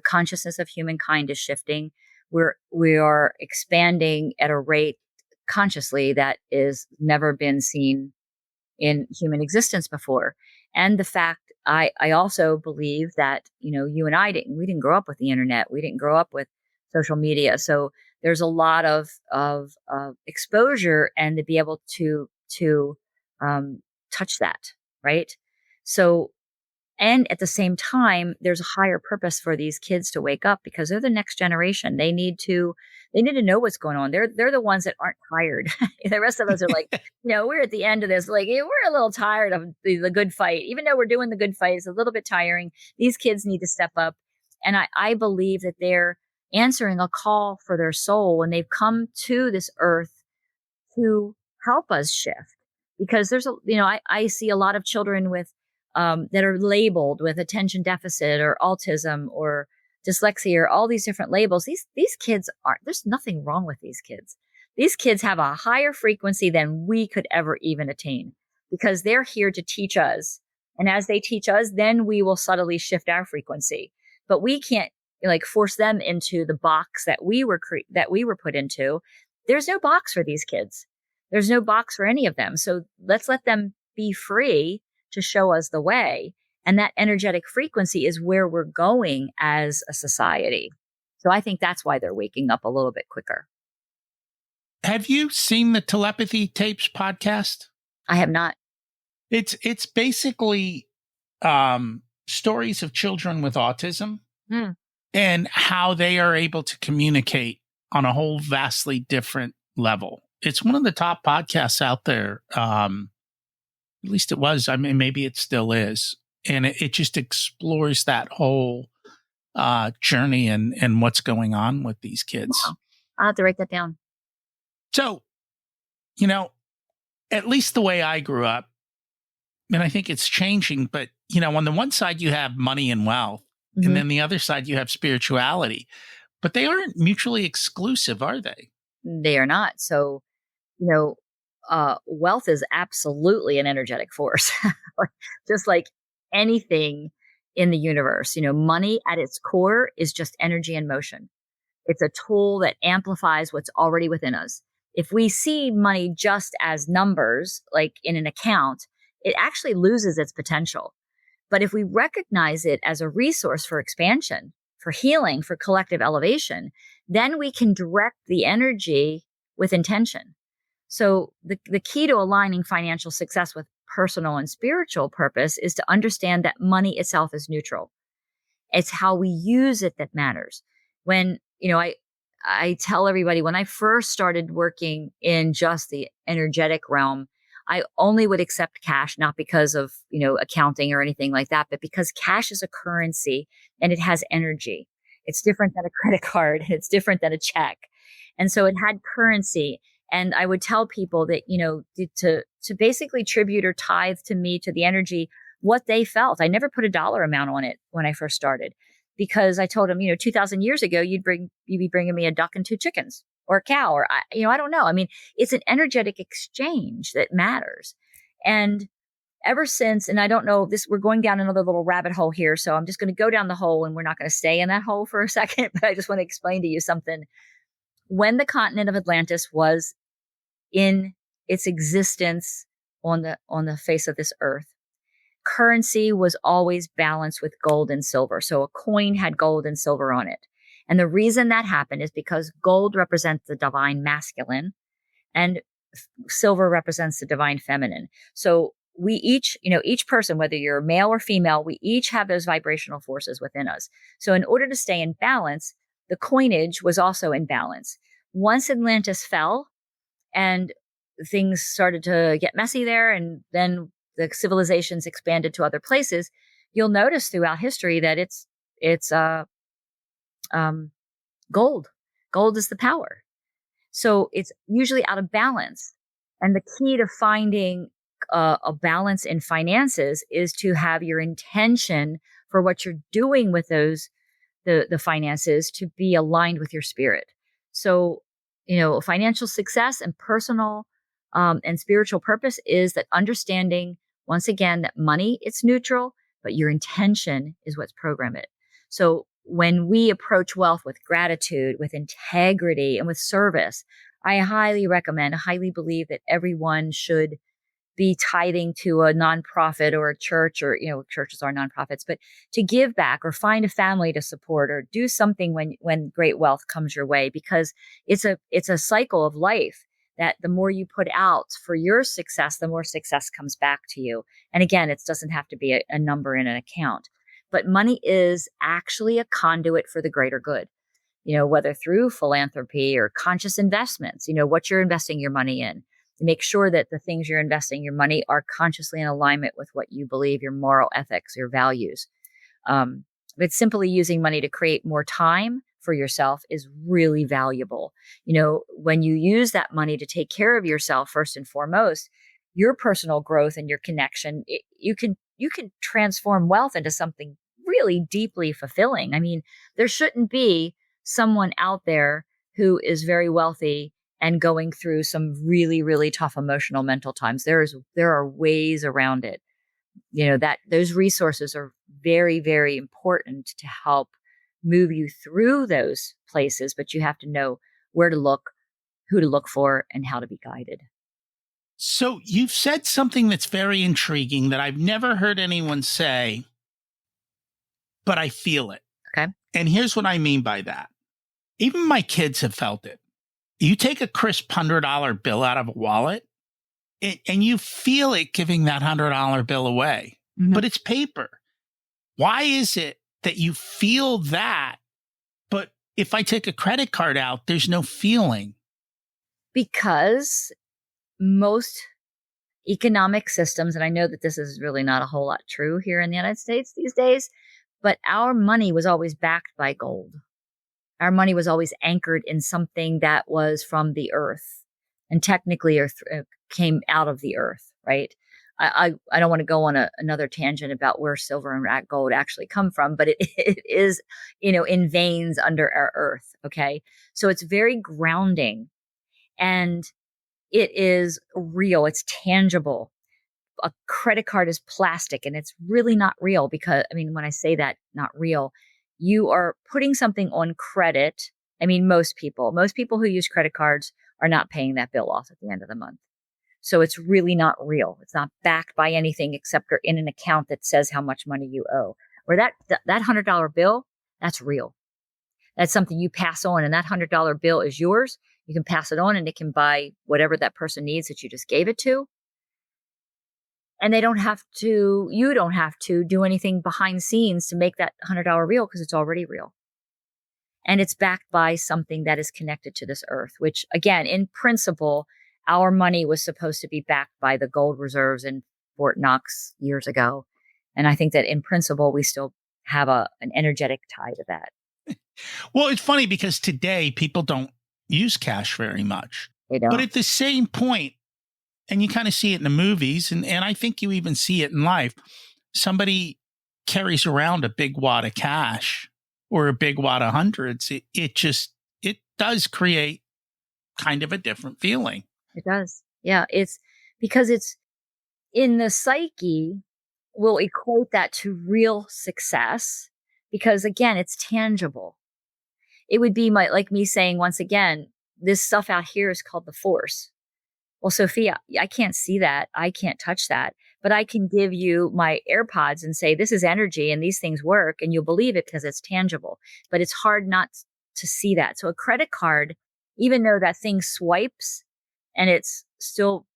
consciousness of humankind is shifting. We are expanding at a rate consciously that is never been seen in human existence before. And the fact I also believe that, you and we didn't grow up with the internet. We didn't grow up with social media. So there's a lot of exposure, and to be able to touch that. Right. So, and at the same time, there's a higher purpose for these kids to wake up, because they're the next generation. They need to know what's going on. They're the ones that aren't tired. The rest of us are like, we're at the end of this. Like, we're a little tired of the good fight. Even though we're doing the good fight, it's a little bit tiring. These kids need to step up. And I believe that they're answering a call for their soul when they've come to this earth to help us shift. Because I see a lot of children with, that are labeled with attention deficit or autism or dyslexia or all these different labels. These kids there's nothing wrong with these kids. These kids have a higher frequency than we could ever even attain, because they're here to teach us. And as they teach us, then we will subtly shift our frequency. But we can't force them into the box that we were put into. There's no box for these kids. There's no box for any of them. So let's let them be free to show us the way. And that energetic frequency is where we're going as a society. So I think that's why they're waking up a little bit quicker. Have you seen the Telepathy Tapes podcast? I have not. It's basically stories of children with autism and how they are able to communicate on a whole vastly different level. It's one of the top podcasts out there. At least it was. I mean, maybe it still is. And it just explores that whole journey and what's going on with these kids. Wow. I'll have to write that down. So, at least the way I grew up, and I think it's changing, but, on the one side you have money and wealth, and then the other side you have spirituality. But they aren't mutually exclusive, are they? They are not. So, wealth is absolutely an energetic force, just like anything in the universe. Money at its core is just energy in motion. It's a tool that amplifies what's already within us. If we see money just as numbers, like in an account, it actually loses its potential. But if we recognize it as a resource for expansion, for healing, for collective elevation, then we can direct the energy with intention. So the key to aligning financial success with personal and spiritual purpose is to understand that money itself is neutral. It's how we use it that matters. When, I tell everybody, when I first started working in just the energetic realm, I only would accept cash, not because of, accounting or anything like that, but because cash is a currency and it has energy. It's different than a credit card. It's different than a check. And so it had currency. And I would tell people that, to basically tribute or tithe to me, to the energy, what they felt. I never put a dollar amount on it when I first started, because I told them, 2,000 years ago, you'd be bringing me a duck and 2 chickens or a cow, or, I don't know. I mean, it's an energetic exchange that matters. And ever since, and I don't know this, we're going down another little rabbit hole here. So I'm just going to go down the hole, and we're not going to stay in that hole for a second, but I just want to explain to you something. When the continent of Atlantis was in its existence on the face of this earth, currency was always balanced with gold and silver. So a coin had gold and silver on it. And the reason that happened is because gold represents the divine masculine and silver represents the divine feminine. So we each, each person, whether you're male or female, we each have those vibrational forces within us. So in order to stay in balance, the coinage was also in balance. Once Atlantis fell and things started to get messy there, and then the civilizations expanded to other places, you'll notice throughout history that it's gold. Gold is the power. So it's usually out of balance. And the key to finding a balance in finances is to have your intention for what you're doing with the finances to be aligned with your spirit. So, financial success and personal and spiritual purpose is that understanding, once again, that money, it's neutral, but your intention is what's programmed it. So when we approach wealth with gratitude, with integrity, and with service, I highly recommend, highly believe that everyone should be tithing to a nonprofit or a church, or, churches are nonprofits, but to give back or find a family to support or do something when great wealth comes your way, because it's a cycle of life that the more you put out for your success, the more success comes back to you. And again, it doesn't have to be a number in an account, but money is actually a conduit for the greater good, whether through philanthropy or conscious investments, what you're investing your money in. Make sure that the things you're investing your money are consciously in alignment with what you believe, your moral ethics, your values. But simply using money to create more time for yourself is really valuable. When you use that money to take care of yourself, first and foremost, your personal growth and your connection, you can transform wealth into something really deeply fulfilling. I mean, there shouldn't be someone out there who is very wealthy and going through some really, really tough emotional mental times. There are ways around it. That those resources are very, very important to help move you through those places, but you have to know where to look, who to look for, and how to be guided. So you've said something that's very intriguing that I've never heard anyone say, but I feel it. Okay. And here's what I mean by that. Even my kids have felt it. You take a crisp $100 bill out of a wallet and you feel it giving that $100 bill away, but it's paper. Why is it that you feel that, but if I take a credit card out, there's no feeling? Because most economic systems, and I know that this is really not a whole lot true here in the United States these days, but our money was always backed by gold. Our money was always anchored in something that was from the earth and technically came out of the earth, right? I don't want to go on another tangent about where silver and gold actually come from, but it is, in veins under our earth. Okay. So it's very grounding and it is real. It's tangible. A credit card is plastic and it's really not real because, when I say that, not real, you are putting something on credit. Most people who use credit cards are not paying that bill off at the end of the month. So it's really not real. It's not backed by anything except for in an account that says how much money you owe. Or that $100 bill, that's real. That's something you pass on, and that $100 bill is yours. You can pass it on and it can buy whatever that person needs that you just gave it to. And you don't have to do anything behind scenes to make that $100 real because it's already real. And it's backed by something that is connected to this earth, which again, in principle, our money was supposed to be backed by the gold reserves in Fort Knox years ago. And I think that in principle, we still have an energetic tie to that. Well, it's funny because today people don't use cash very much. They don't. But at the same point, and you kind of see it in the movies, and I think you even see it in life, somebody carries around a big wad of cash or a big wad of hundreds. It does create kind of a different feeling. It does. Yeah. It's because it's in the psyche, we'll equate that to real success because again, it's tangible. It would be like me saying once again, this stuff out here is called the force. Well, Sophia, I can't see that. I can't touch that, but I can give you my AirPods and say, this is energy and these things work and you'll believe it because it's tangible, but it's hard not to see that. So a credit card, even though that thing swipes and it's still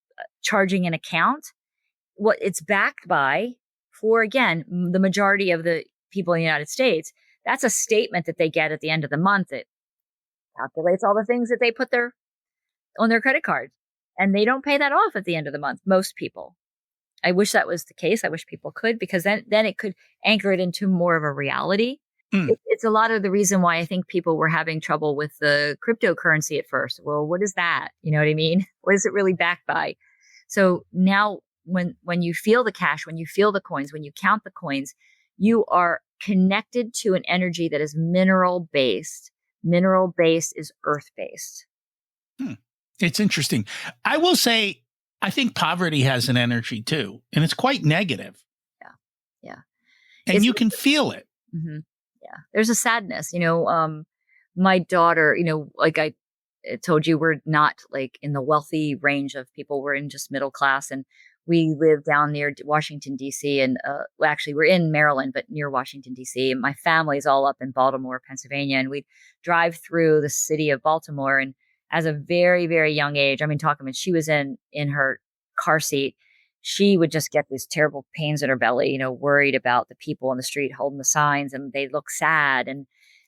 charging an account, what it's backed by for, again, the majority of the people in the United States, that's a statement that they get at the end of the month. It calculates all the things that they put on their credit card. And they don't pay that off at the end of the month, most people. I wish that was the case. I wish people could, because then it could anchor it into more of a reality. It's a lot of the reason why I think people were having trouble with the cryptocurrency at first. Well, what is that? You know what I mean? What is it really backed by? So now when you feel the cash, when you feel the coins, when you count the coins, you are connected to an energy that is mineral based. Mineral based is earth based. It's interesting. I will say, I think poverty has an energy too, and it's quite negative. Yeah. And you can feel it. Mm-hmm. Yeah. There's a sadness, my daughter, like I told you, we're not like in the wealthy range of people. We're in just middle class, and we live down near Washington, D.C. And well, actually, we're in Maryland, but near Washington, D.C. And my family's all up in Baltimore, Pennsylvania. And we drive through the city of Baltimore. And as a very, very young age, I mean, talking when she was in her car seat, she would just get these terrible pains in her belly, worried about the people on the street holding the signs and they look sad.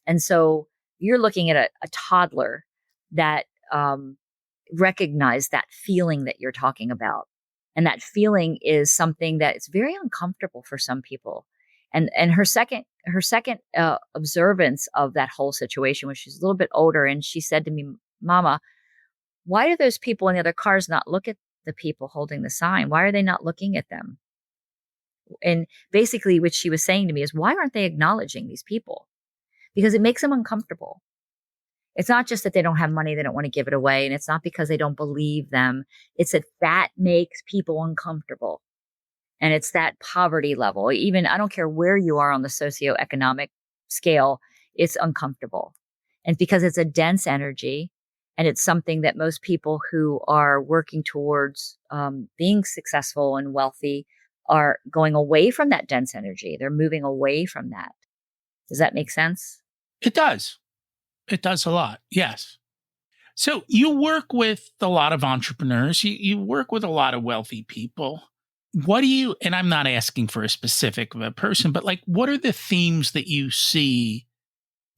And so you're looking at a toddler that recognized that feeling that you're talking about. And that feeling is something that is very uncomfortable for some people. And her second observance of that whole situation when she's a little bit older, and she said to me, "Mama, why do those people in the other cars not look at the people holding the sign? Why are they not looking at them?" And basically what she was saying to me is, why aren't they acknowledging these people? Because it makes them uncomfortable. It's not just that they don't have money, they don't want to give it away. And it's not because they don't believe them. It's that makes people uncomfortable. And it's that poverty level. Even, I don't care where you are on the socioeconomic scale, it's uncomfortable. And because it's a dense energy, and it's something that most people who are working towards being successful and wealthy are going away from that dense energy. They're moving away from that. Does that make sense? It does. It does a lot. Yes. So you work with a lot of entrepreneurs. You work with a lot of wealthy people. What do you, and I'm not asking for a specific person, but like, what are the themes that you see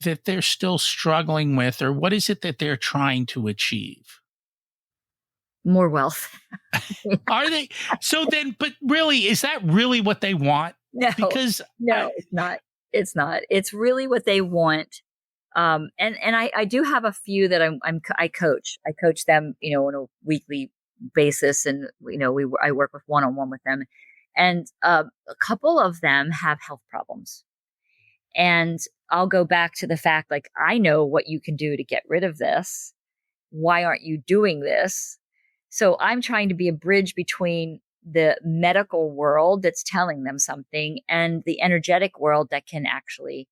that they're still struggling with, or what is it that they're trying to achieve? More wealth. Are they? So then, but really, is that really what they want? No, because it's not. It's not. It's really what they want. And I do have a few that I coach. I coach them, on a weekly basis, and I work with one-on-one with them, and a couple of them have health problems. And I'll go back to the fact, like, I know what you can do to get rid of this. Why aren't you doing this? So I'm trying to be a bridge between the medical world that's telling them something and the energetic world that can actually,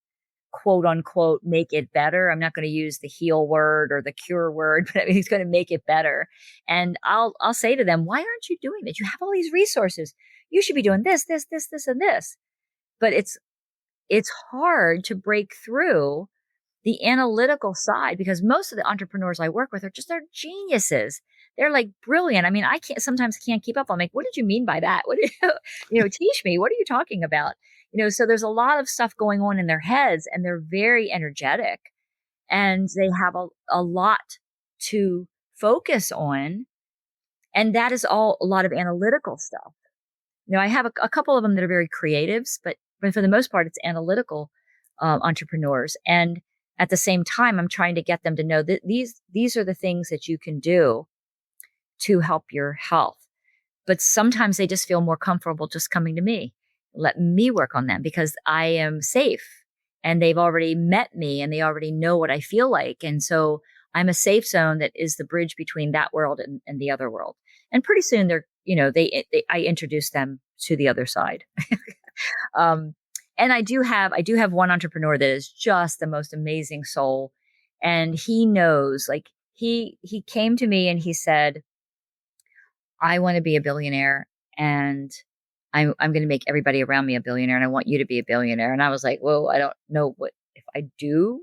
quote unquote, make it better. I'm not going to use the heal word or the cure word, but I mean, he's going to make it better. And I'll say to them, why aren't you doing this? You have all these resources. You should be doing this, this, this, this, and this. But it's hard to break through the analytical side, because most of the entrepreneurs I work with they're geniuses. They're like brilliant. I mean, I sometimes can't keep up. I'm like, what did you mean by that? What teach me, what are you talking about? So there's a lot of stuff going on in their heads, and they're very energetic, and they have a lot to focus on. And that is all a lot of analytical stuff. I have a couple of them that are very creatives, but for the most part, it's analytical entrepreneurs. And at the same time, I'm trying to get them to know that these are the things that you can do to help your health. But sometimes they just feel more comfortable just coming to me. Let me work on them because I am safe, and they've already met me and they already know what I feel like. And so I'm a safe zone that is the bridge between that world and the other world. And pretty soon I introduce them to the other side. And I do have one entrepreneur that is just the most amazing soul. And he knows, like, he came to me and he said, I want to be a billionaire, and I'm going to make everybody around me a billionaire, and I want you to be a billionaire. And I was like, well, I don't know what if I do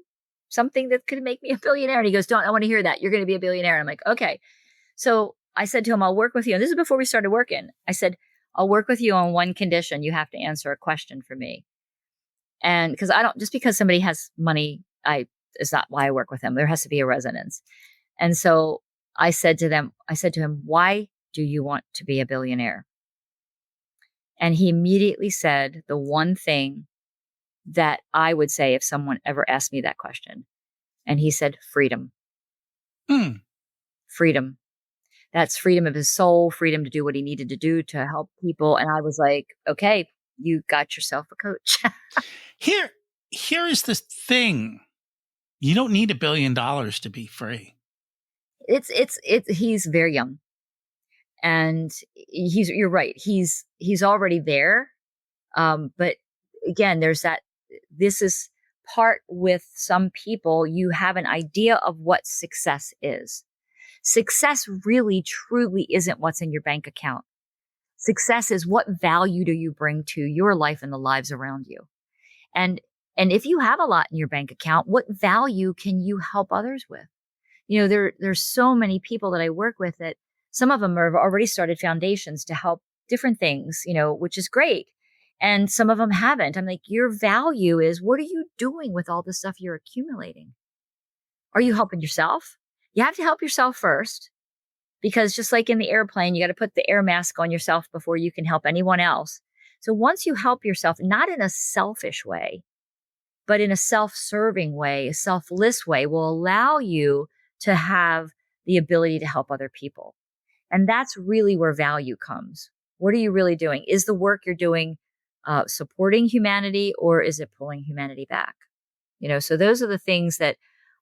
something that could make me a billionaire. And he goes, I want to hear that. You're going to be a billionaire. And I'm like, okay. So I said to him, I'll work with you. And this is before we started working. I said, I'll work with you on one condition. You have to answer a question for me. And because just because somebody has money, is not why I work with them. There has to be a resonance. And so I said to him, why do you want to be a billionaire? And he immediately said the one thing that I would say if someone ever asked me that question. And he said, freedom. Freedom. That's freedom of his soul, freedom to do what he needed to do to help people. And I was like, okay, you got yourself a coach. Here is the thing. You don't need $1 billion to be free. He's very young. And you're right. He's already there. But again, there's this is part with some people. You have an idea of what success is. Success really, truly isn't what's in your bank account. Success is what value do you bring to your life and the lives around you? And if you have a lot in your bank account, what value can you help others with? There's so many people that I work with that some of them have already started foundations to help different things, which is great. And some of them haven't. I'm like, your value is, what are you doing with all the stuff you're accumulating? Are you helping yourself? You have to help yourself first, because just like in the airplane, you got to put the air mask on yourself before you can help anyone else. So once you help yourself, not in a selfish way, but in a self-serving way, a selfless way, will allow you to have the ability to help other people. And that's really where value comes. What are you really doing? Is the work you're doing supporting humanity, or is it pulling humanity back? So those are the things that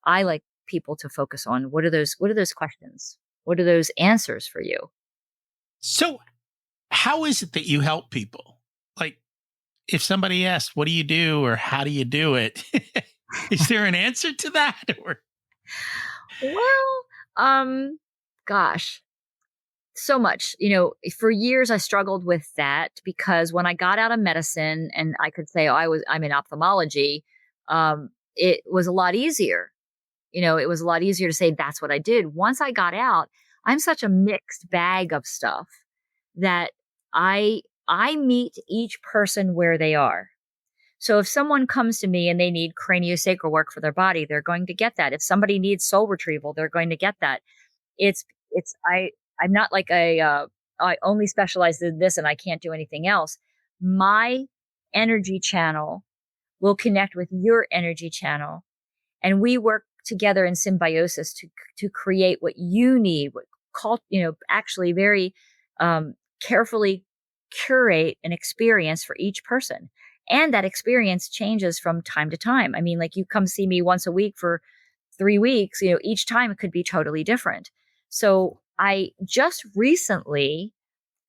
I like people to focus on. What are those questions? What are those answers for you? So how is it that you help people? Like, if somebody asks, what do you do, or how do you do it? Is there an answer to that? Or Well, gosh, so much. For years I struggled with that, because when I got out of medicine and I could say, I'm in ophthalmology, it was a lot easier. It was a lot easier to say that's what I did. Once I got out, I'm such a mixed bag of stuff that I meet each person where they are. So if someone comes to me and they need craniosacral work for their body, they're going to get that. If somebody needs soul retrieval, they're going to get that. I'm not like I only specialize in this and I can't do anything else. My energy channel will connect with your energy channel, and we work together in symbiosis to create what you need, actually very carefully curate an experience for each person. And that experience changes from time to time. I mean, like, you come see me once a week for 3 weeks, each time it could be totally different. So I just recently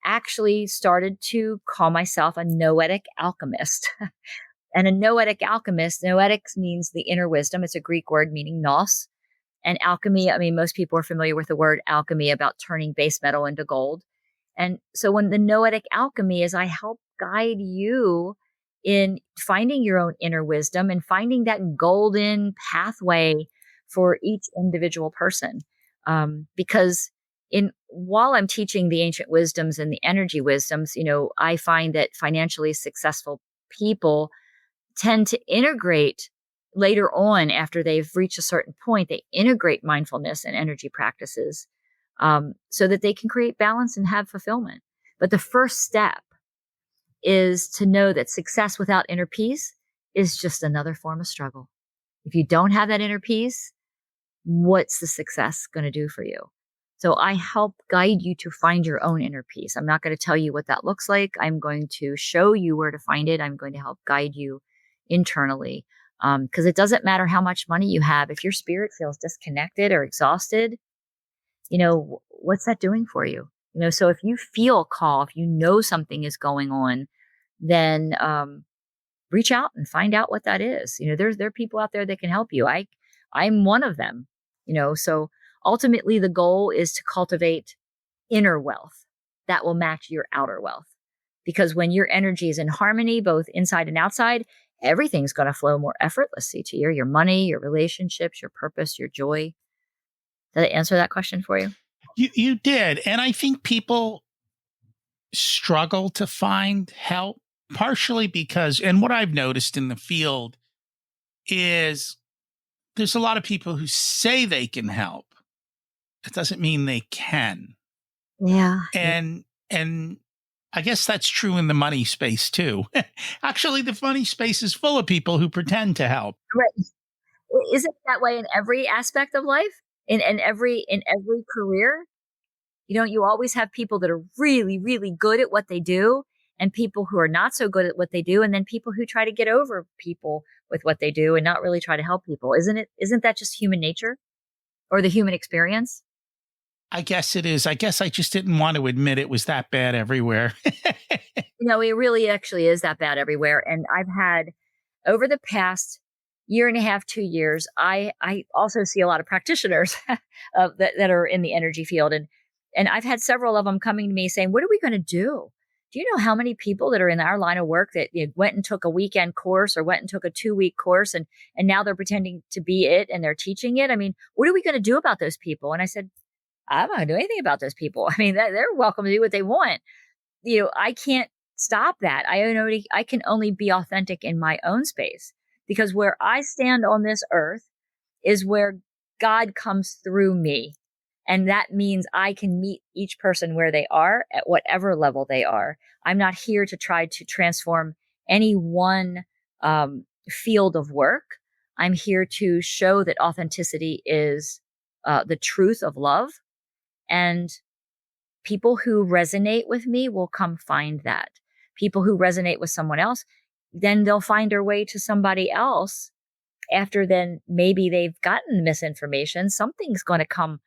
actually started to call myself a noetic alchemist. And a noetic alchemist, noetics means the inner wisdom. It's a Greek word meaning nous. And alchemy, I mean, most people are familiar with the word alchemy, about turning base metal into gold. And so when the noetic alchemy is, I help guide you in finding your own inner wisdom and finding that golden pathway for each individual person. Because while I'm teaching the ancient wisdoms and the energy wisdoms, I find that financially successful people tend to integrate later on, after they've reached a certain point, they integrate mindfulness and energy practices so that they can create balance and have fulfillment. But the first step is to know that success without inner peace is just another form of struggle. If you don't have that inner peace, what's the success going to do for you? So I help guide you to find your own inner peace. I'm not going to tell you what that looks like. I'm going to show you where to find it. I'm going to help guide you internally. Because it doesn't matter how much money you have. If your spirit feels disconnected or exhausted, what's that doing for you? So if you feel a call, if you know something is going on, then reach out and find out what that is. There are people out there that can help you. I'm one of them. So ultimately the goal is to cultivate inner wealth that will match your outer wealth. Because when your energy is in harmony, both inside and outside, everything's going to flow more effortlessly to you. Your money, your relationships, your purpose, your joy. Did I answer that question for you? You did. And I think people struggle to find help, partially because, and what I've noticed in the field is there's a lot of people who say they can help. It doesn't mean they can. Yeah. And I guess that's true in the money space too. Actually, the money space is full of people who pretend to help. Right. Is it that way in every aspect of life? In every career? You always have people that are really, really good at what they do, and people who are not so good at what they do, and then people who try to get over people with what they do and not really try to help people. Isn't that just human nature or the human experience? I guess it is. I guess I just didn't want to admit it was that bad everywhere. It really actually is that bad everywhere. And I've had, over the past year and a half, 2 years, I also see a lot of practitioners that are in the energy field. And I've had several of them coming to me saying, what are we going to do? do you know how many people that are in our line of work that went and took a weekend course or went and took a 2-week course and now they're pretending to be it and they're teaching it? I mean, what are we going to do about those people? And I said, I'm not going to do anything about those people. I mean, they're welcome to do what they want. I can't stop that. I can only be authentic in my own space, because where I stand on this earth is where God comes through me. And that means I can meet each person where they are at whatever level they are. I'm not here to try to transform any one field of work. I'm here to show that authenticity is the truth of love. And people who resonate with me will come find that. People who resonate with someone else, then they'll find their way to somebody else. After then, maybe they've gotten misinformation. Something's going to come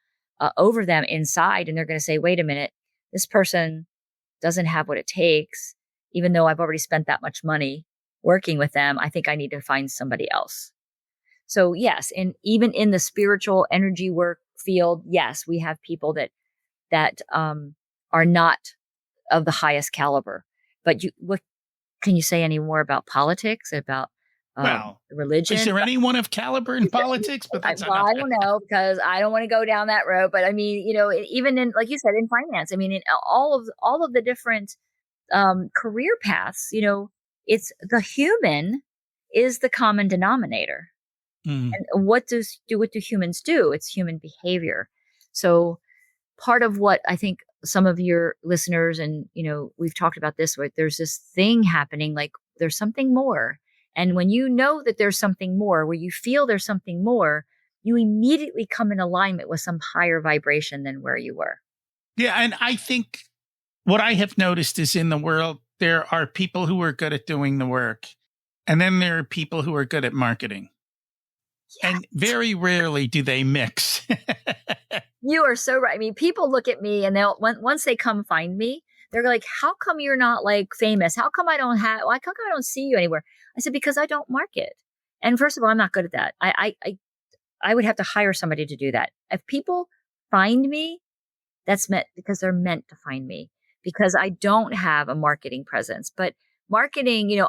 over them inside, and they're going to say, wait a minute, this person doesn't have what it takes. Even though I've already spent that much money working with them, I think I need to find somebody else. So yes, and even in the spiritual energy work field, yes, we have people that are not of the highest caliber. But what can you say any more about politics, about religion? Is there anyone of caliber in politics? But that's I don't know, because I don't want to go down that road. But I mean, even in, like you said, in finance, I mean, in all of the different career paths, it's the human is the common denominator. And what do humans do? It's human behavior. So part of what I think some of your listeners, and we've talked about this, where there's this thing happening, like there's something more. And when you know that there's something more, where you feel there's something more, you immediately come in alignment with some higher vibration than where you were. Yeah. And I think what I have noticed is, in the world, there are people who are good at doing the work. And then there are people who are good at marketing. Yes. And very rarely do they mix. You are so right. I mean, people look at me and once they come find me, they're like, how come you're not like famous? How come I don't see you anywhere? I said, because I don't market. And first of all, I'm not good at that. I would have to hire somebody to do that. If people find me, that's because they're meant to find me, because I don't have a marketing presence. But marketing,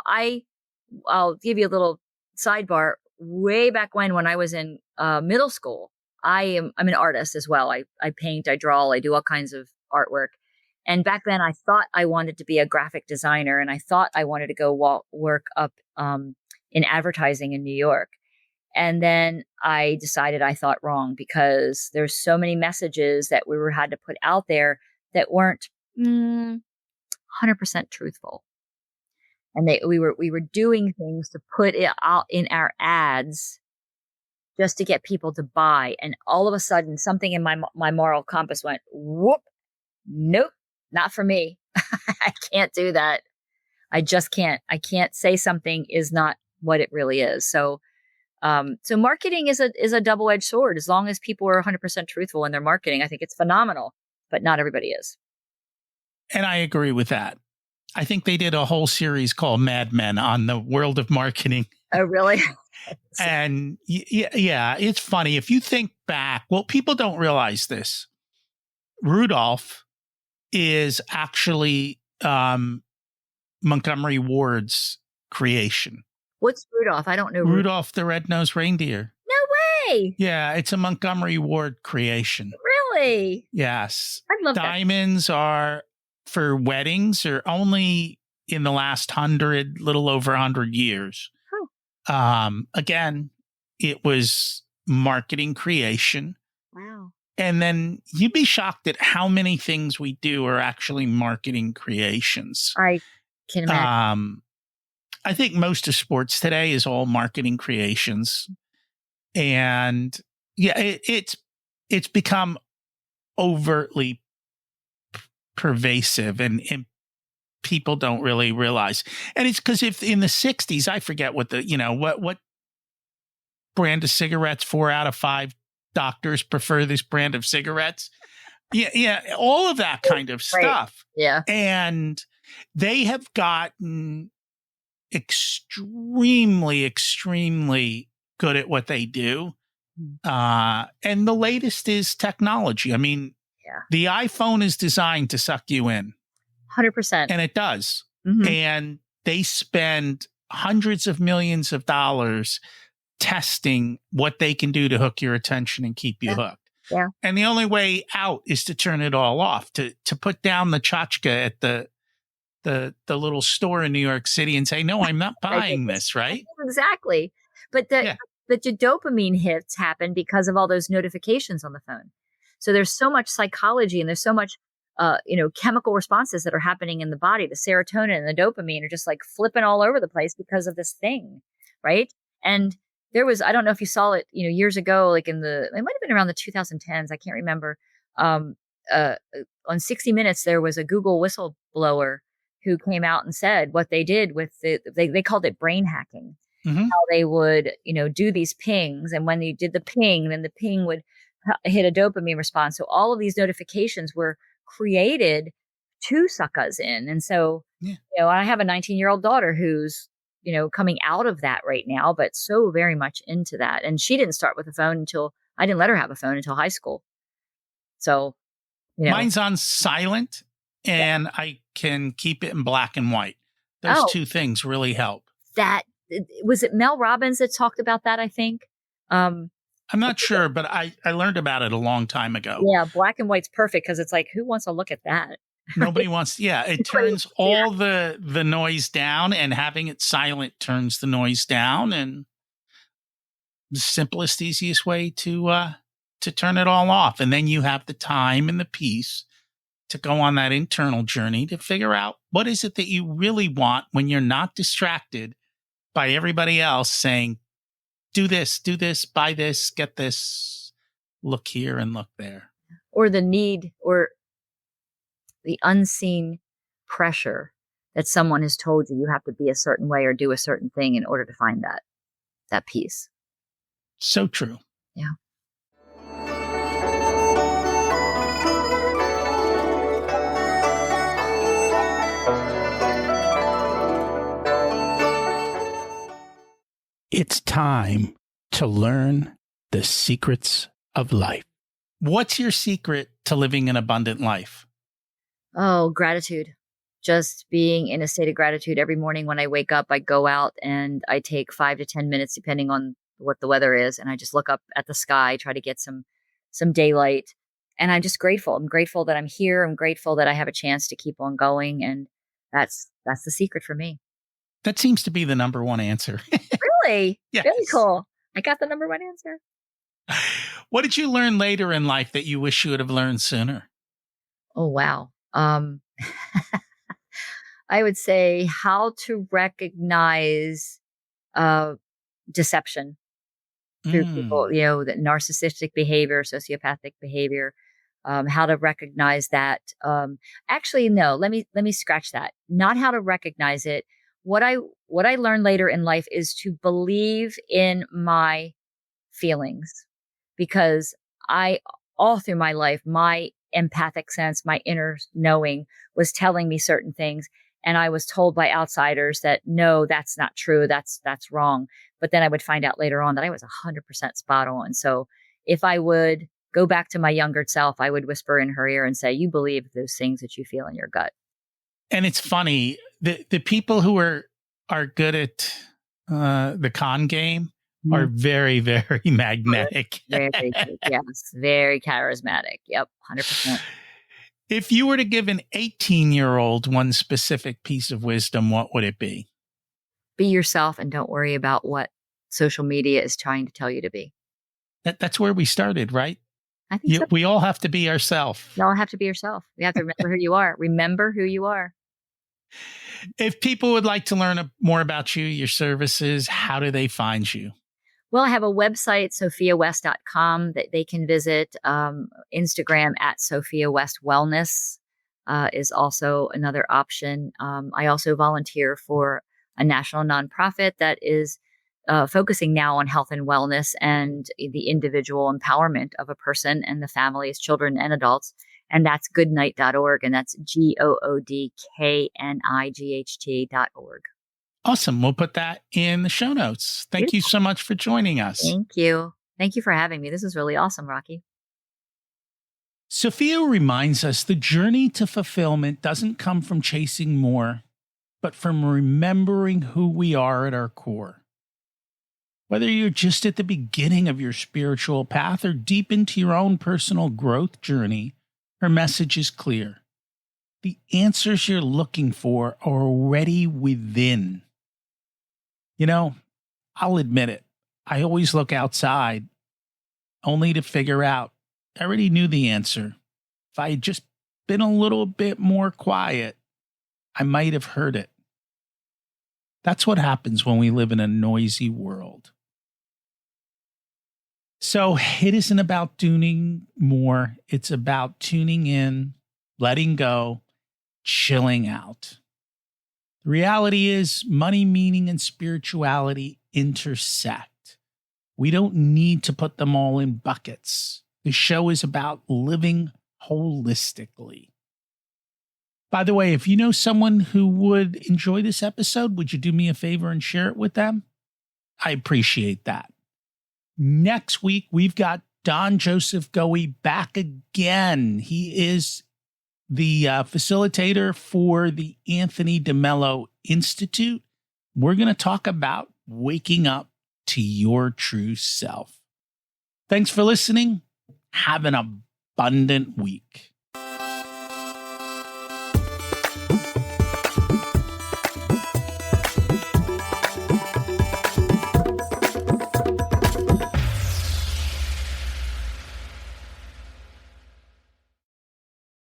I'll give you a little sidebar. Way back when I was in middle school, I'm an artist as well. I paint, I draw, I do all kinds of artwork. And back then I thought I wanted to be a graphic designer, and I thought I wanted to go work up in advertising in New York. And then I decided I thought wrong, because there's so many messages that had to put out there that weren't 100% truthful. And we were doing things to put it out in our ads just to get people to buy. And all of a sudden, something in my moral compass went, whoop, nope, not for me. I can't do that. I just can't. I can't say something is not what it really is. So marketing is a double-edged sword. As long as people are 100% truthful in their marketing, I think it's phenomenal, but not everybody is. And I agree with that. I think they did a whole series called Mad Men on the world of marketing. Oh, really? And yeah, it's funny. If you think back, well, people don't realize this. Rudolph is actually Montgomery Ward's creation. What's Rudolph? I don't know. Rudolph the Red-Nosed Reindeer. No way. Yeah, it's a Montgomery Ward creation. Really? Yes. I love Diamonds are for weddings are only in the last little over 100 years. Oh. Again, it was marketing creation. Wow. And then you'd be shocked at how many things we do are actually marketing creations. I can imagine. I think most of sports today is all marketing creations. And yeah, it's become overtly pervasive, and people don't really realize. And it's because if in the 60s, I forget what what brand of cigarettes, 4 out of 5 doctors prefer this brand of cigarettes. Yeah, all of that kind of stuff. Yeah. And they have gotten extremely, extremely good at what they do. And the latest is technology. I mean, the iPhone is designed to suck you in. 100%. And it does. Mhm. And they spend hundreds of millions of dollars testing what they can do to hook your attention and keep you Yeah. hooked. Yeah. And the only way out is to turn it all off, to put down the tchotchke at the little store in New York City and say, no, I'm not buying this, right? Exactly. But Yeah. the dopamine hits happen because of all those notifications on the phone. So there's so much psychology and there's so much, chemical responses that are happening in the body. The serotonin and the dopamine are just like flipping all over the place because of this thing. Right. And there was, I don't know if you saw it, years ago, like it might have been around the 2010s. I can't remember. Um, on 60 Minutes, there was a Google whistleblower who came out and said what they did with they called it brain hacking. Mhm. How they would, do these pings. And when you did the ping, then the ping would hit a dopamine response. So all of these notifications were created to suck us in. And so, Yeah. I have a 19-year-old daughter who's, coming out of that right now, but so very much into that. And she didn't start with a phone I didn't let her have a phone until high school. So, Mine's on silent and I can keep it in black and white. Those two things really help. That was it. Mel Robbins that talked about that, I think. I'm not sure, but I learned about it a long time ago. Yeah, black and white's perfect because it's like, who wants to look at that? Nobody wants. Yeah, it turns all the noise down, and having it silent turns the noise down. And the simplest, easiest way to turn it all off, and then you have the time and the peace to go on that internal journey to figure out what is it that you really want when you're not distracted by everybody else saying, do this, buy this, get this, look here and look there. Or the need or the unseen pressure that someone has told you have to be a certain way or do a certain thing in order to find that peace. So true. Yeah. It's time to learn the secrets of life. What's your secret to living an abundant life? Oh, gratitude. Just being in a state of gratitude every morning when I wake up. I go out and I take 5 to 10 minutes, depending on what the weather is, and I just look up at the sky, try to get some daylight. And I'm just grateful. I'm grateful that I'm here. I'm grateful that I have a chance to keep on going. And that's the secret for me. That seems to be the number one answer. Really? Yes. Very cool. I got the number one answer. What did you learn later in life that you wish you would have learned sooner? Oh, wow. I would say how to recognize deception through people, that narcissistic behavior, sociopathic behavior, how to recognize that. Actually, no, let me scratch that. Not how to recognize it. What I learned later in life is to believe in my feelings, because all through my life, my empathic sense, my inner knowing was telling me certain things. And I was told by outsiders that, no, that's not true. That's wrong. But then I would find out later on that I was 100% spot on. So if I would go back to my younger self, I would whisper in her ear and say, you believe those things that you feel in your gut. And it's funny, the people who are good at the con game are very, very magnetic. Very good. Yes. Very charismatic. Yep. 100%. If you were to give an 18-year-old one specific piece of wisdom, what would it be? Be yourself and don't worry about what social media is trying to tell you to be. That's where we started, right? I think so. We all have to be ourselves. You all have to be yourself. You have to remember who you are. Remember who you are. If people would like to learn more about you, your services, how do they find you? Well, I have a website, sophiawest.com, that they can visit. Instagram at Sophia West Wellness is also another option. I also volunteer for a national nonprofit that is focusing now on health and wellness and the individual empowerment of a person and the families, children and adults. And that's goodnight.org. And that's goodknight.org. Awesome. We'll put that in the show notes. Thank you so much for joining us. Thank you. Thank you for having me. This is really awesome, Rocky. Sophia reminds us the journey to fulfillment doesn't come from chasing more, but from remembering who we are at our core. Whether you're just at the beginning of your spiritual path or deep into your own personal growth journey, her message is clear. The answers you're looking for are already within. You know, I'll admit it. I always look outside only to figure out I already knew the answer. If I had just been a little bit more quiet, I might have heard it. That's what happens when we live in a noisy world. So it isn't about doing more. It's about tuning in, letting go, chilling out. The reality is money, meaning, and spirituality intersect. We don't need to put them all in buckets. The show is about living holistically. By the way, if you know someone who would enjoy this episode, would you do me a favor and share it with them? I appreciate that. Next week, we've got Don Joseph Goey back again. He is the facilitator for the Anthony DeMello Institute. We're going to talk about waking up to your true self. Thanks for listening. Have an abundant week.